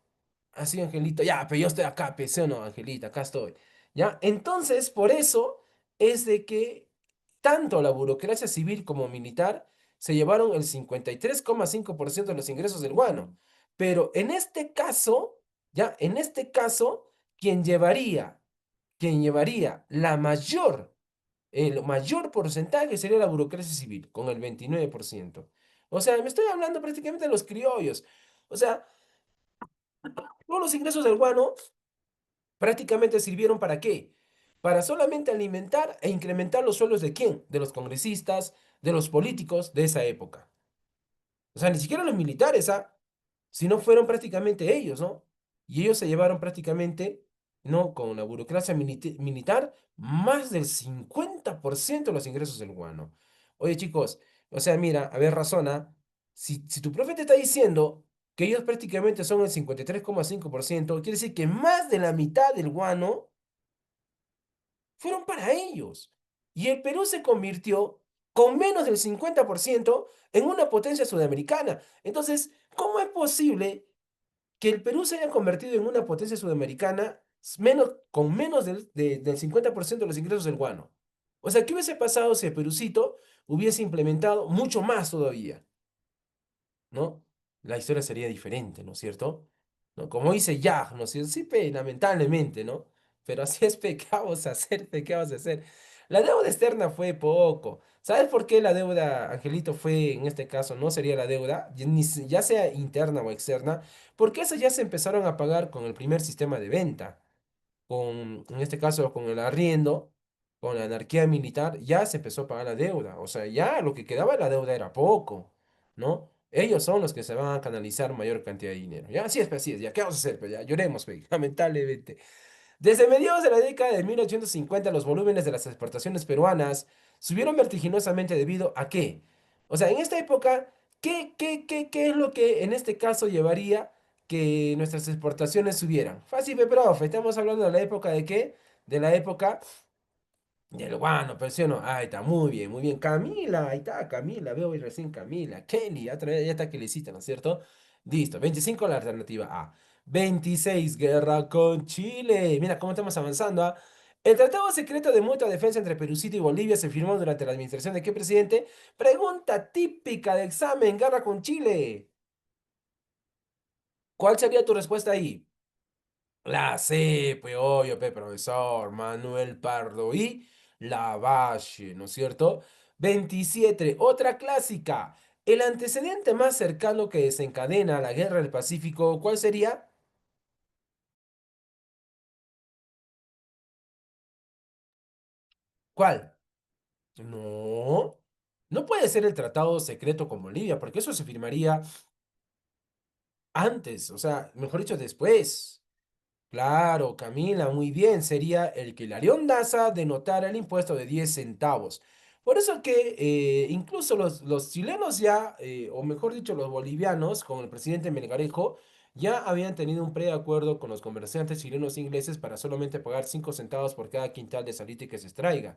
Speaker 1: así, Angelito, ya, pero yo estoy acá, ¿sí o no, Angelita? Acá estoy. ¿Ya? Entonces, por eso es de que tanto la burocracia civil como militar se llevaron el 53,5% de los ingresos del guano. Pero en este caso, ya, en este caso, quien llevaría, quien llevaría el mayor porcentaje sería la burocracia civil, con el 29%. O sea, me estoy hablando prácticamente de los criollos. O sea, todos los ingresos del guano prácticamente sirvieron ¿para qué? Para solamente alimentar e incrementar los sueldos de quién? De los congresistas, de los políticos de esa época. O sea, ni siquiera los militares, ¿ah? Sino fueron prácticamente ellos, ¿no? Y ellos se llevaron prácticamente, ¿no? Con la burocracia militar, más del 50% de los ingresos del guano. Oye, chicos, o sea, mira, a ver, razona, si tu profe te está diciendo que ellos prácticamente son el 53,5%, quiere decir que más de la mitad del guano fueron para ellos. Y el Perú se convirtió con menos del 50% en una potencia sudamericana. Entonces, ¿cómo es posible que el Perú se haya convertido en una potencia sudamericana con menos del 50% de los ingresos del guano? O sea, ¿qué hubiese pasado si el Perucito hubiese implementado mucho más todavía? ¿No? La historia sería diferente, ¿no es cierto? ¿No? Como dice ya, ¿no es cierto? Sí, pe, lamentablemente, ¿no? Pero así es, pe, ¿qué vamos a hacer, pe? ¿Qué vamos a hacer? La deuda externa fue poco. ¿Sabes por qué la deuda, Angelito, fue en este caso, no sería la deuda, ya sea interna o externa? Porque esas ya se empezaron a pagar con el primer sistema de venta en este caso, con el arriendo, con la anarquía militar, ya se empezó a pagar la deuda. O sea, ya lo que quedaba de la deuda era poco, ¿no? Ellos son los que se van a canalizar mayor cantidad de dinero. Ya, así es, pues, así es. Ya, ¿qué vamos a hacer? Pues ya, lloremos, pues, lamentablemente. Desde mediados de la década de 1850, los volúmenes de las exportaciones peruanas subieron vertiginosamente debido a qué. O sea, en esta época, ¿qué es lo que en este caso llevaría que nuestras exportaciones subieran? Fácil, pe, profe, estamos hablando de la época de qué? De la época del guano, pero sí o no. Ahí está, muy bien, muy bien. Camila, ahí está, Camila, veo hoy recién Camila. Kelly, otra vez, ya está Kellycita, ¿no es cierto? Listo, 25 la alternativa A. 26 guerra con Chile. Mira cómo estamos avanzando, ¿ah? El Tratado Secreto de Mutua Defensa entre Perucito y Bolivia se firmó durante la administración de qué presidente? Pregunta típica de examen, guerra con Chile. ¿Cuál sería tu respuesta ahí? La C, pues obvio, pe, profesor Manuel Pardo y Lavalle, ¿no es cierto? 27, otra clásica. El antecedente más cercano que desencadena la Guerra del Pacífico, ¿cuál sería? ¿Cuál? No, no puede ser el tratado secreto con Bolivia, porque eso se firmaría antes, o sea, mejor dicho, después. Claro, Camila, muy bien. Sería el que Hilarión Daza denotara el impuesto de 10 centavos. Por eso que incluso los chilenos ya, o mejor dicho, los bolivianos, con el presidente Melgarejo, ya habían tenido un preacuerdo con los comerciantes chilenos e ingleses para solamente pagar 5 centavos por cada quintal de salite que se extraiga.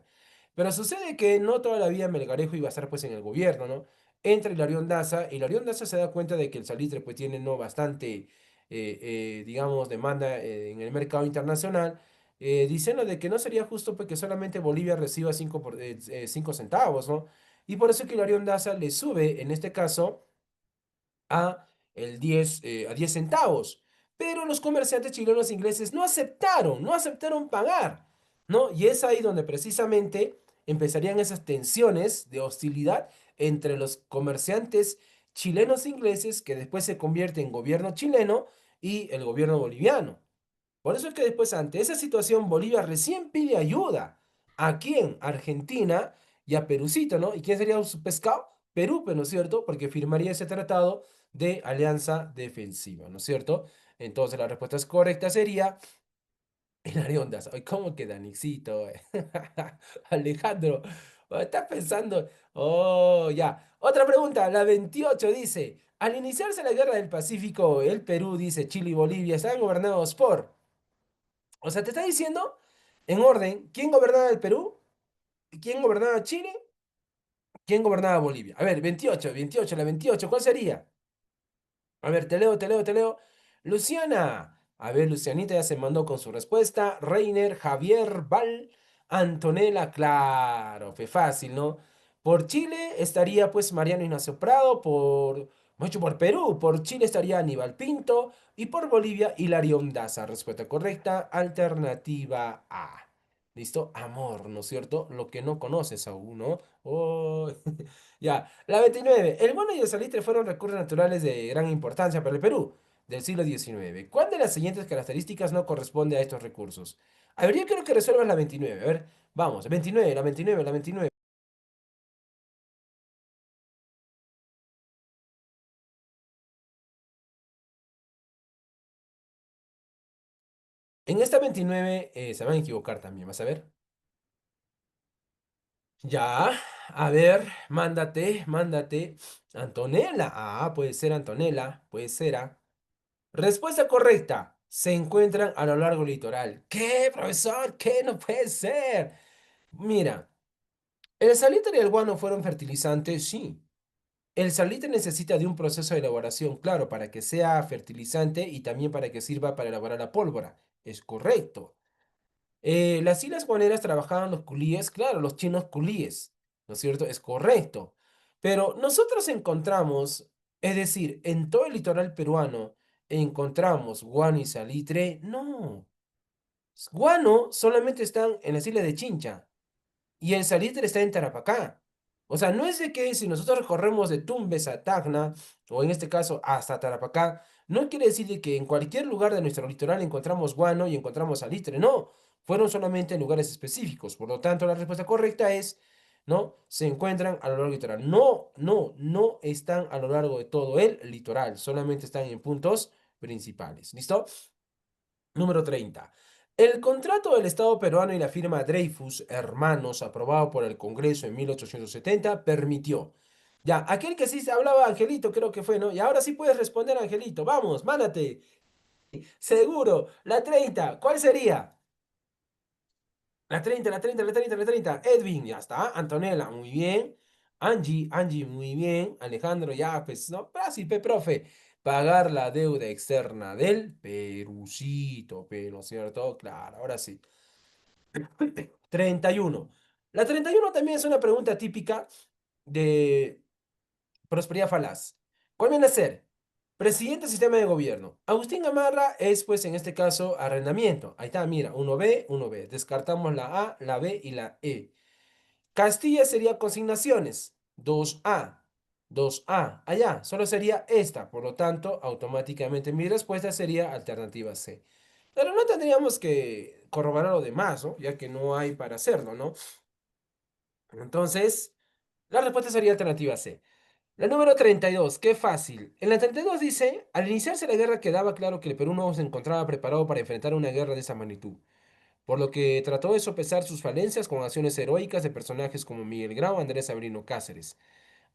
Speaker 1: Pero sucede que no toda la vida Melgarejo iba a estar pues en el gobierno, ¿no? Entra Hilarión Daza, y Hilarión Daza se da cuenta de que el salitre pues tiene no bastante digamos, demanda en el mercado internacional, diciendo de que no sería justo pues, que solamente Bolivia reciba 5 centavos, ¿no? Y por eso que Hilarión Daza le sube, en este caso, a, a 10 centavos. Pero los comerciantes chilenos e ingleses no aceptaron pagar, ¿no? Y es ahí donde precisamente empezarían esas tensiones de hostilidad entre los comerciantes chilenos e ingleses que después se convierte en gobierno chileno y el gobierno boliviano. Por eso es que después, ante esa situación, Bolivia recién pide ayuda. ¿A quién? Argentina y a Perucito, ¿no? ¿Y quién sería su pescado? Perú, pues, ¿no es cierto? Porque firmaría ese tratado de alianza defensiva, ¿no es cierto? Entonces la respuesta correcta sería Hilary Ondas. Ay, ¿cómo queda, Nixito? Alejandro, estás pensando. Oh, ya. Otra pregunta, la 28 dice: al iniciarse la guerra del Pacífico, el Perú, dice Chile y Bolivia, estaban gobernados por. O sea, te está diciendo en orden quién gobernaba el Perú, quién gobernaba Chile, quién gobernaba Bolivia. A ver, 28, 28, la 28, ¿cuál sería? A ver, te leo. Luciana. A ver, Lucianita ya se mandó con su respuesta. Reiner, Javier, Val, Antonella, claro, fue fácil, ¿no? Por Chile estaría pues Mariano Ignacio Prado, mucho por Perú, por Chile estaría Aníbal Pinto y por Bolivia Hilarión Daza. Respuesta correcta, alternativa A. ¿Listo? Amor, ¿no es cierto? Lo que no conoces aún, ¿no? Oh, ya, la 29. El bono y el salitre fueron recursos naturales de gran importancia para el Perú del siglo XIX. ¿Cuál de las siguientes características no corresponde a estos recursos? A ver, yo quiero que resuelvas la 29. A ver, vamos, 29, la 29, la 29. En esta 29 se van a equivocar también, ¿vas a ver? Ya, a ver, mándate. Antonella. Ah, puede ser Antonella, puede ser. Respuesta correcta. Se encuentran a lo largo del litoral. ¿Qué, profesor? ¿Qué? No puede ser. Mira, ¿el salitre y el guano fueron fertilizantes? Sí. El salitre necesita de un proceso de elaboración, claro, para que sea fertilizante y también para que sirva para elaborar la pólvora. Es correcto. Las islas guaneras trabajaban los culíes, claro, los chinos culíes, ¿no es cierto? Es correcto. Pero nosotros encontramos, es decir, en todo el litoral peruano, encontramos guano y salitre. No, guano solamente están en las islas de Chincha. Y el salitre está en Tarapacá. O sea, no es de que si nosotros recorremos de Tumbes a Tacna, o en este caso hasta Tarapacá, no quiere decir de que en cualquier lugar de nuestro litoral encontramos guano y encontramos salitre. No, fueron solamente en lugares específicos. Por lo tanto, la respuesta correcta es, ¿no? Se encuentran a lo largo del litoral. No están a lo largo de todo el litoral. Solamente están en puntos principales. ¿Listo? Número 30. El contrato del Estado peruano y la firma Dreyfus Hermanos, aprobado por el Congreso en 1870, permitió. Ya, aquel que sí se hablaba, Angelito, creo que fue, ¿no? Y ahora sí puedes responder, Angelito. Vamos, mándate. Seguro. La 30. ¿Cuál sería? La 30. Edwin, ya está. Antonella, muy bien. Angie, muy bien. Alejandro, ya, pues, no. Fácil, profe. Pagar la deuda externa del Perucito, pero, ¿cierto? Claro, ahora sí. 31. La 31 también es una pregunta típica de prosperidad falaz. ¿Cuál viene a ser? Presidente del sistema de gobierno. Agustín Gamarra es, pues, en este caso, arrendamiento. Ahí está, mira, 1B. Descartamos la A, la B y la E. Castilla sería consignaciones. 2A. 2A. Allá, solo sería esta. Por lo tanto, automáticamente mi respuesta sería alternativa C. Pero no tendríamos que corroborar lo demás, ¿no? Ya que no hay para hacerlo, ¿no? Entonces, la respuesta sería alternativa C. La número 32, qué fácil. En la 32 dice, al iniciarse la guerra quedaba claro que el Perú no se encontraba preparado para enfrentar una guerra de esa magnitud, por lo que trató de sopesar sus falencias con acciones heroicas de personajes como Miguel Grau, Andrés Avelino Cáceres.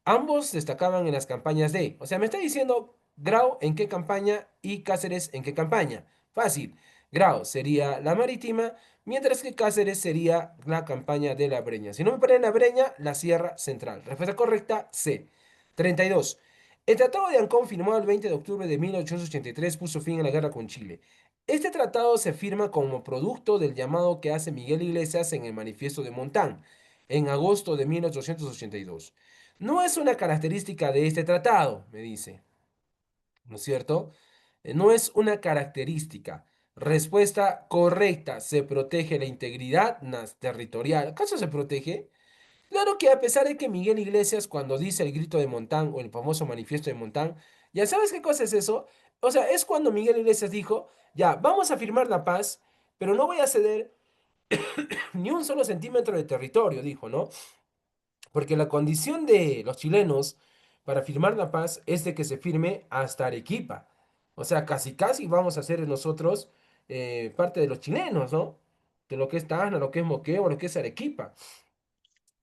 Speaker 1: Ambos destacaban en las campañas de, o sea, me está diciendo Grau en qué campaña y Cáceres en qué campaña. Fácil. Grau sería la marítima, mientras que Cáceres sería la campaña de la Breña. Si no me ponen la Breña, la Sierra Central. Respuesta correcta, C. 32. El Tratado de Ancón, firmado el 20 de octubre de 1883, puso fin a la guerra con Chile. Este tratado se firma como producto del llamado que hace Miguel Iglesias en el Manifiesto de Montán, en agosto de 1882. No es una característica de este tratado, me dice, ¿no es cierto? No es una característica. Respuesta correcta. Se protege la integridad territorial. ¿Acaso se protege? Claro que a pesar de que Miguel Iglesias, cuando dice el grito de Montán o el famoso manifiesto de Montán, ¿ya sabes qué cosa es eso? O sea, es cuando Miguel Iglesias dijo, ya, vamos a firmar la paz, pero no voy a ceder ni un solo centímetro de territorio, dijo, ¿no? Porque la condición de los chilenos para firmar la paz es de que se firme hasta Arequipa. O sea, casi casi vamos a ser nosotros parte de los chilenos, ¿no? De lo que es Tacna, lo que es Moquegua, lo que es Arequipa.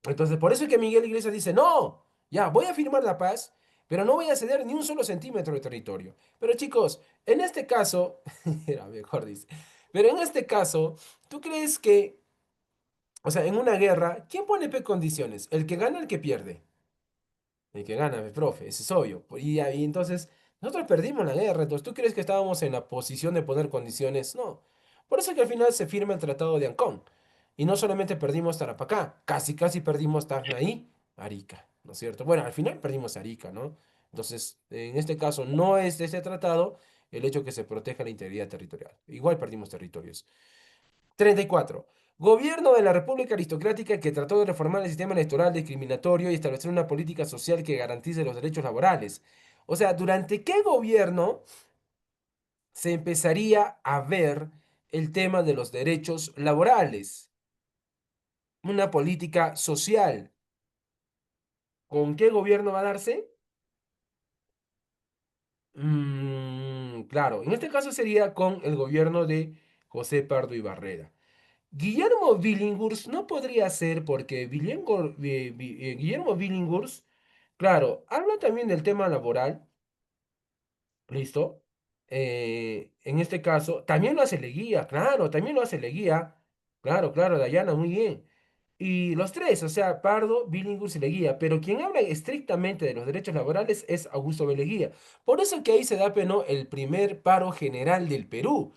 Speaker 1: Entonces, por eso es que Miguel Iglesias dice, no, ya, voy a firmar la paz, pero no voy a ceder ni un solo centímetro de territorio. Pero chicos, en este caso, era mejor dice, pero en este caso, ¿tú crees que, o sea, en una guerra, ¿quién pone condiciones? ¿El que gana o el que pierde? El que gana, profe, ese es obvio. Y ahí entonces, nosotros perdimos la guerra. Entonces, ¿tú crees que estábamos en la posición de poner condiciones? No. Por eso que al final se firma el Tratado de Ancón. Y no solamente perdimos Tarapacá, casi casi perdimos Tacna y Arica, ¿no es cierto? Bueno, al final perdimos Arica, ¿no? Entonces, en este caso, no es de ese tratado el hecho que se proteja la integridad territorial. Igual perdimos territorios. 34. Gobierno de la República Aristocrática que trató de reformar el sistema electoral discriminatorio y establecer una política social que garantice los derechos laborales. O sea, ¿durante qué gobierno se empezaría a ver el tema de los derechos laborales? Una política social. ¿Con qué gobierno va a darse? Claro, en este caso sería con el gobierno de José Pardo y Barrera. Guillermo Billinghurst no podría ser porque Guillermo Billinghurst, claro, habla también del tema laboral, ¿listo? En este caso, también lo hace Leguía, claro, también lo hace Leguía, claro, Dayana, muy bien. Y los tres, o sea, Pardo, Billinghurst y Leguía, pero quien habla estrictamente de los derechos laborales es Augusto B. Leguía. Por eso que ahí se da, peno, el primer paro general del Perú,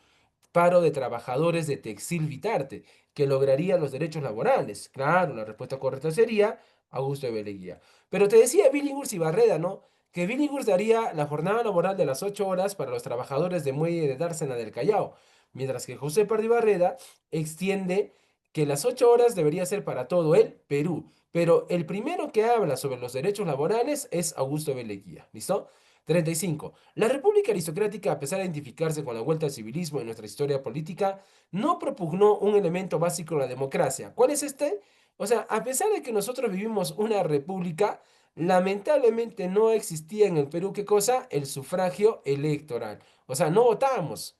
Speaker 1: paro de trabajadores de Textil Vitarte, que lograría los derechos laborales. Claro, la respuesta correcta sería Augusto de Beleguía. Pero te decía Billinghurst y Barreda, ¿no? Que Billinghurst daría la jornada laboral de las 8 horas para los trabajadores de Muelle de Dársena del Callao, mientras que José Pardi Barreda extiende que las 8 horas debería ser para todo el Perú. Pero el primero que habla sobre los derechos laborales es Augusto B. Leguía. ¿Listo? 35. La República Aristocrática, a pesar de identificarse con la vuelta al civilismo en nuestra historia política, no propugnó un elemento básico de la democracia. ¿Cuál es este? O sea, a pesar de que nosotros vivimos una república, lamentablemente no existía en el Perú, ¿qué cosa? El sufragio electoral. O sea, no votábamos.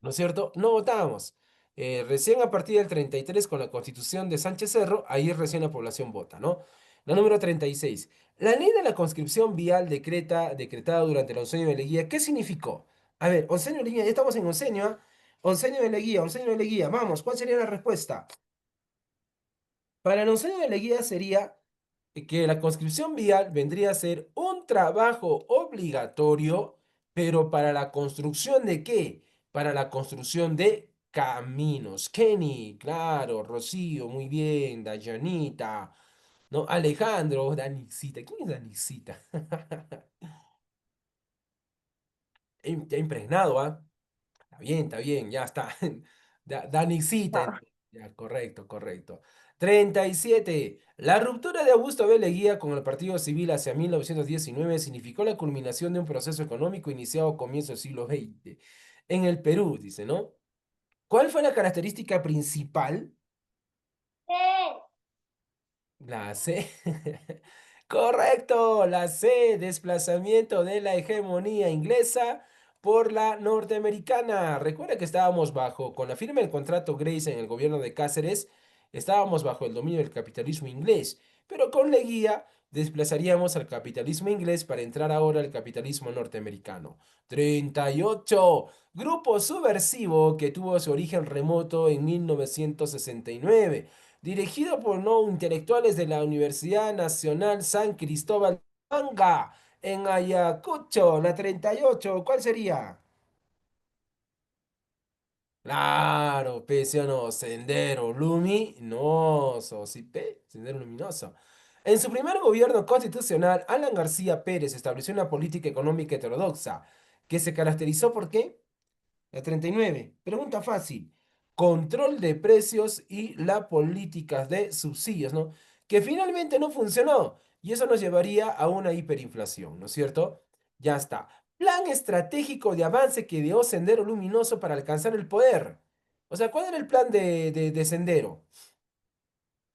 Speaker 1: ¿no es cierto? No votábamos. Recién a partir del 33 con la constitución de Sánchez Cerro, ahí recién la población vota, ¿no? La número 36. La ley de la conscripción vial decretada durante el oncenio de Leguía, ¿qué significó? A ver, oncenio de Leguía, ya estamos en oncenio, ¿ah? Oncenio de Leguía, oncenio de Leguía, vamos, ¿cuál sería la respuesta? Para el oncenio de Leguía sería que la conscripción vial vendría a ser un trabajo obligatorio, pero para la construcción de ¿qué? Para la construcción de caminos. Kenny, claro, Rocío, muy bien, Dayanita, ¿no? Alejandro, Danixita. ¿Quién es Danixita? Ya impregnado, ¿ah? Está bien, ya está. Danixita,
Speaker 2: No.
Speaker 1: ya, correcto, correcto. 37. La ruptura de Augusto B. Leguía con el Partido Civil hacia 1919 significó la culminación de un proceso económico iniciado a comienzos del siglo XX en el Perú, dice, ¿no? ¿Cuál fue la característica principal? La C. Correcto, la C, desplazamiento de la hegemonía inglesa por la norteamericana. Recuerda que estábamos bajo, con la firma del contrato Grace en el gobierno de Cáceres, estábamos bajo el dominio del capitalismo inglés, pero con Leguía desplazaríamos al capitalismo inglés para entrar ahora al capitalismo norteamericano. 38. Grupo subversivo que tuvo su origen remoto en 1969 dirigido por no intelectuales de la Universidad Nacional San Cristóbal de Manga, en Ayacucho, la 38. ¿Cuál sería? Claro, pese o no, Sendero Luminoso, ¿sí, pe? Sendero Luminoso. En su primer gobierno constitucional, Alan García Pérez estableció una política económica heterodoxa que se caracterizó por ¿qué? La 39. Pregunta fácil. Control de precios y la política de subsidios, ¿no? Que finalmente no funcionó. Y eso nos llevaría a una hiperinflación, ¿no es cierto? Ya está. Plan estratégico de avance que dio Sendero Luminoso para alcanzar el poder. O sea, ¿cuál era el plan de Sendero?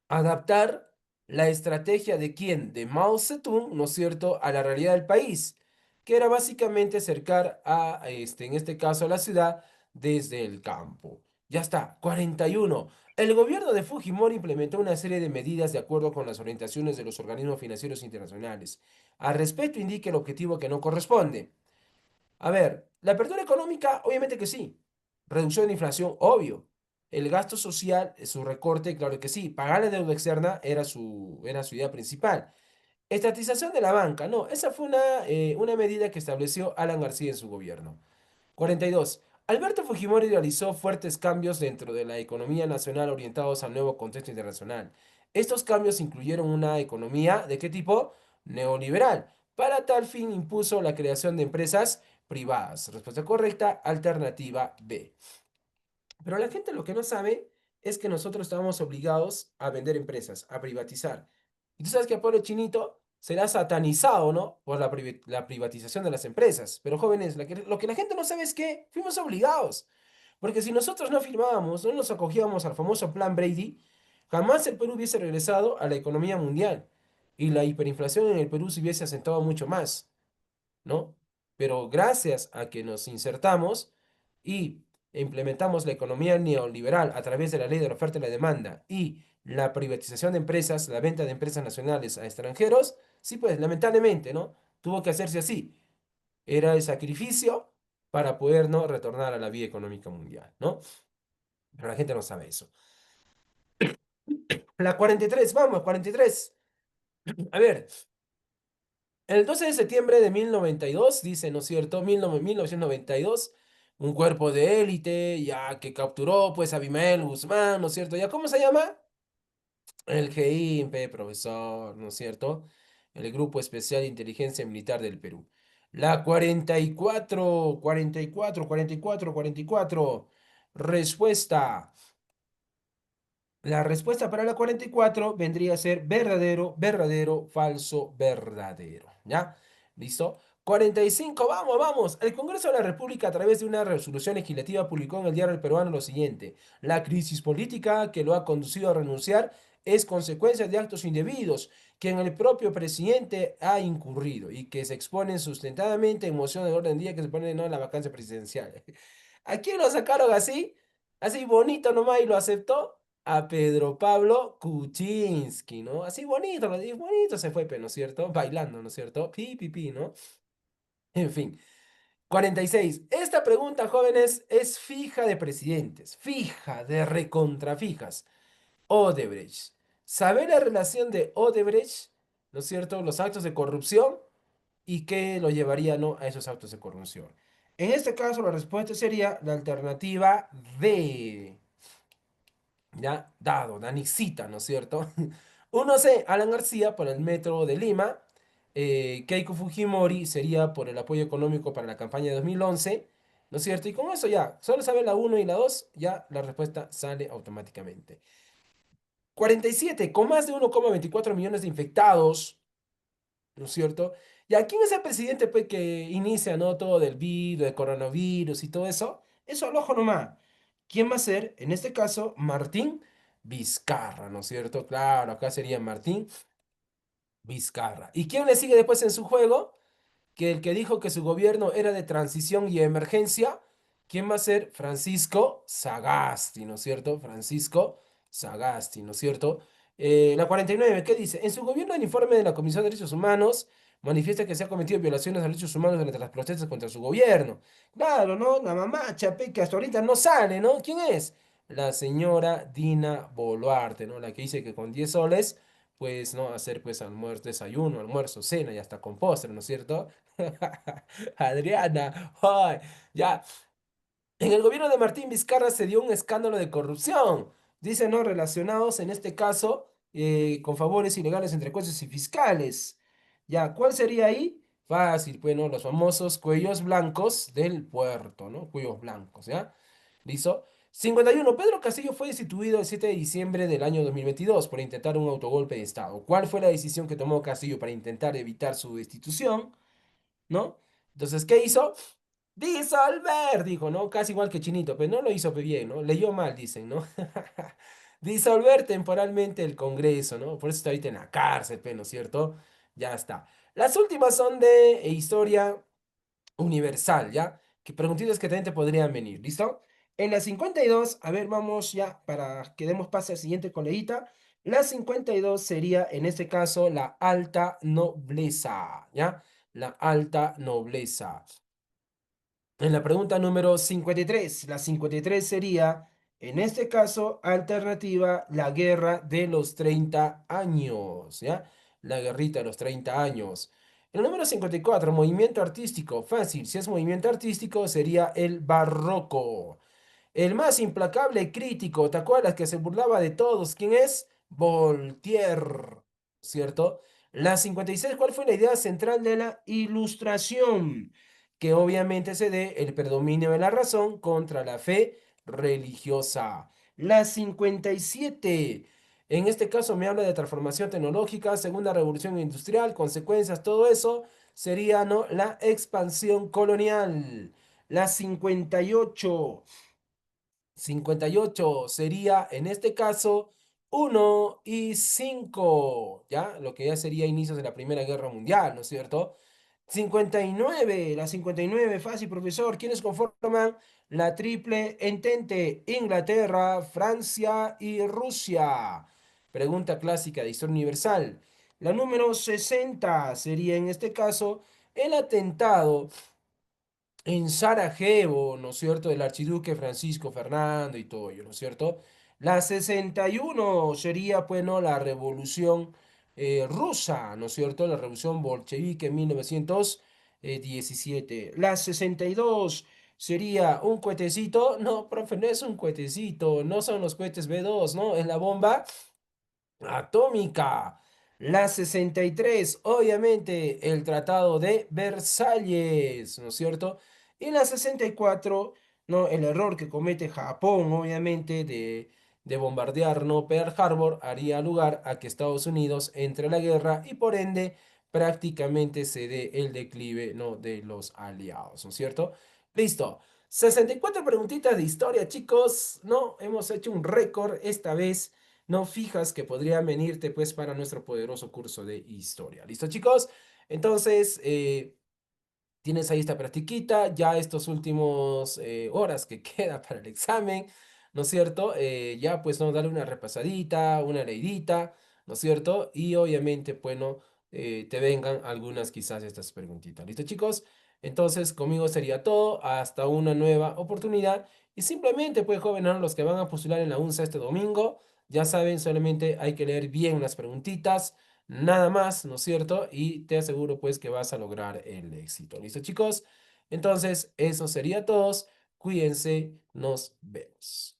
Speaker 1: Adaptar la estrategia de quién, de Mao Zedong, ¿no es cierto?, a la realidad del país, que era básicamente acercar en este caso, a la ciudad desde el campo. Ya está, 41. El gobierno de Fujimori implementó una serie de medidas de acuerdo con las orientaciones de los organismos financieros internacionales. Al respecto, indica el objetivo que no corresponde. A ver, la apertura económica, obviamente que sí. Reducción de inflación, obvio. El gasto social, su recorte, claro que sí. Pagar la deuda externa era su idea principal. Estatización de la banca, no, esa fue una medida que estableció Alan García en su gobierno. 42. Alberto Fujimori realizó fuertes cambios dentro de la economía nacional orientados al nuevo contexto internacional. Estos cambios incluyeron una economía de qué tipo? Neoliberal. Para tal fin impuso la creación de empresas privadas. Respuesta correcta, alternativa B. Pero la gente lo que no sabe es que nosotros estábamos obligados a vender empresas, a privatizar. Y tú sabes que a Pablo Chinito será satanizado, ¿no? Por la privatización de las empresas. Pero jóvenes, lo que la gente no sabe es que fuimos obligados. Porque si nosotros no firmábamos, no nos acogíamos al famoso Plan Brady, jamás el Perú hubiese regresado a la economía mundial. Y la hiperinflación en el Perú se hubiese asentado mucho más. ¿No? Pero gracias a que nos insertamos y implementamos la economía neoliberal a través de la ley de la oferta y la demanda y la privatización de empresas, la venta de empresas nacionales a extranjeros, sí, pues lamentablemente, ¿no? Tuvo que hacerse así. Era el sacrificio para poder, ¿no?, retornar a la vida económica mundial, ¿no? Pero la gente no sabe eso. La 43, vamos, 43. A ver, el 12 de septiembre de 1092, dice, ¿no es cierto? 1992, un cuerpo de élite ya que capturó pues a Abimael Guzmán, ¿no es cierto? ¿Ya cómo se llama? El GIMPE, profesor, ¿no es cierto? El Grupo Especial de Inteligencia Militar del Perú. La 44, 44, 44, 44. Respuesta. La respuesta para la 44 vendría a ser verdadero, verdadero, falso, verdadero. ¿Ya? ¿Listo? 45, vamos, vamos. El Congreso de la República, a través de una resolución legislativa, publicó en el diario El Peruano lo siguiente: la crisis política que lo ha conducido a renunciar es consecuencia de actos indebidos que en el propio presidente ha incurrido y que se exponen sustentadamente en moción de orden del día que se pone, ¿no?, en la vacancia presidencial. ¿A quién lo sacaron así? Así bonito nomás y lo aceptó. A Pedro Pablo Kuczynski, ¿no? Así bonito, lo dijo, bonito se fue, pero ¿no es cierto? Bailando, ¿no es cierto? Pi, pi, pi, ¿no? En fin. 46. Esta pregunta, jóvenes, es fija de presidentes, fija de recontrafijas. Odebrecht. ¿Saber la relación de Odebrecht, ¿no es cierto? Los actos de corrupción y qué lo llevaría, ¿no? A esos actos de corrupción. En este caso, la respuesta sería la alternativa D. Ya, dado, Danicita, ¿no es cierto? Uno C, Alan García por el Metro de Lima. Keiko Fujimori sería por el apoyo económico para la campaña de 2011, ¿no es cierto? Y con eso ya, solo saber la uno y la 2 ya la respuesta sale automáticamente. 47, con más de 1,24 millones de infectados, ¿no es cierto? ¿Y a quién es el presidente pues, que inicia, ¿no? Todo del virus, del coronavirus y todo eso? Eso al ojo nomás. ¿Quién va a ser? En este caso, Martín Vizcarra, ¿no es cierto? Claro, acá sería Martín Vizcarra. ¿Y quién le sigue después en su juego? Que el que dijo que su gobierno era de transición y emergencia, ¿quién va a ser? Francisco Sagasti, ¿no es cierto? Francisco Sagasti, ¿no es cierto? La 49, ¿qué dice? En su gobierno, el informe de la Comisión de Derechos Humanos manifiesta que se han cometido violaciones a derechos humanos durante las protestas contra su gobierno. Claro, ¿no? La mamá Chape, que hasta ahorita no sale, ¿no? ¿Quién es? La señora Dina Boluarte, ¿no? La que dice que con 10 soles, pues, ¿no? Hacer, pues, almuerzo, desayuno, almuerzo, cena y hasta con postre, ¿no es cierto? Adriana, ay, ya. En el gobierno de Martín Vizcarra se dio un escándalo de corrupción, dicen, ¿no? Relacionados en este caso con favores ilegales entre jueces y fiscales. Ya, ¿cuál sería ahí? Fácil, pues, ¿no? Los famosos cuellos blancos del puerto, ¿no? Cuellos blancos, ¿ya? ¿Listo? 51. Pedro Castillo fue destituido el 7 de diciembre del año 2022 por intentar un autogolpe de Estado. ¿Cuál fue la decisión que tomó Castillo para intentar evitar su destitución? ¿No? Entonces, ¿qué hizo? Disolver, dijo, ¿no? Casi igual que Chinito, pero no lo hizo bien, ¿no? Leyó mal, dicen, ¿no? Disolver temporalmente el Congreso, ¿no? Por eso está ahorita en la cárcel, ¿no es cierto? Ya está. Las últimas son de historia universal, ¿ya? Que preguntitas que también te podrían venir, ¿listo? En la 52, a ver, vamos ya para que demos paso al siguiente coleguita. La 52 sería, en este caso, la alta nobleza, ¿ya? La alta nobleza. En la pregunta número 53, la 53 sería, en este caso, alternativa, la guerra de los 30 años, ¿ya? La guerrita de los 30 años. El número 54, movimiento artístico. Fácil, si es movimiento artístico, sería el barroco. El más implacable crítico, ¿te acuerdas que se burlaba de todos? ¿Quién es? Voltaire, ¿cierto? La 56, ¿cuál fue la idea central de la ilustración? Que obviamente se dé el predominio de la razón contra la fe religiosa. La 57, en este caso me habla de transformación tecnológica, segunda revolución industrial, consecuencias, todo eso sería, ¿no? La expansión colonial. La 58. 58 sería, en este caso, 1 y 5, ¿ya? Lo que ya sería inicios de la Primera Guerra Mundial, ¿no es cierto? 59, la 59, fácil, profesor. ¿Quiénes conforman la triple entente? Inglaterra, Francia y Rusia. Pregunta clásica de historia universal. La número 60 sería, en este caso, el atentado en Sarajevo, ¿no es cierto?, del archiduque Francisco Fernando y todo ello, ¿no es cierto? La 61 sería, pues, ¿no?, la revolución rusa, ¿no es cierto?, la revolución bolchevique en 1917. La 62 sería un cohetecito, no, profe, no es un cohetecito, no son los cohetes B2, ¿no? Es la bomba atómica. La 63 obviamente, el Tratado de Versalles, ¿no es cierto? Y la 64 ¿no? El error que comete Japón, obviamente, de bombardear, ¿no? Pearl Harbor, haría lugar a que Estados Unidos entre a la guerra y por ende prácticamente se dé el declive, ¿no? De los aliados, ¿no es cierto? Listo. 64 preguntitas de historia, chicos, ¿no? Hemos hecho un récord esta vez no fijas que podrían venirte pues para nuestro poderoso curso de historia. ¿Listo, chicos? Entonces, Tienes ahí esta practiquita, ya estos últimos horas que queda para el examen, ¿no es cierto? Ya pues no, darle una repasadita, una leidita, ¿no es cierto? Y obviamente, bueno, te vengan algunas quizás estas preguntitas. ¿Listo, chicos? Entonces, conmigo sería todo, hasta una nueva oportunidad. Y simplemente, pues, jóvenes, ¿no? Los que van a postular en la UNSA este domingo, ya saben, solamente hay que leer bien las preguntitas, nada más, ¿no es cierto? Y te aseguro pues que vas a lograr el éxito. ¿Listo, chicos? Entonces, eso sería todo. Cuídense, nos vemos.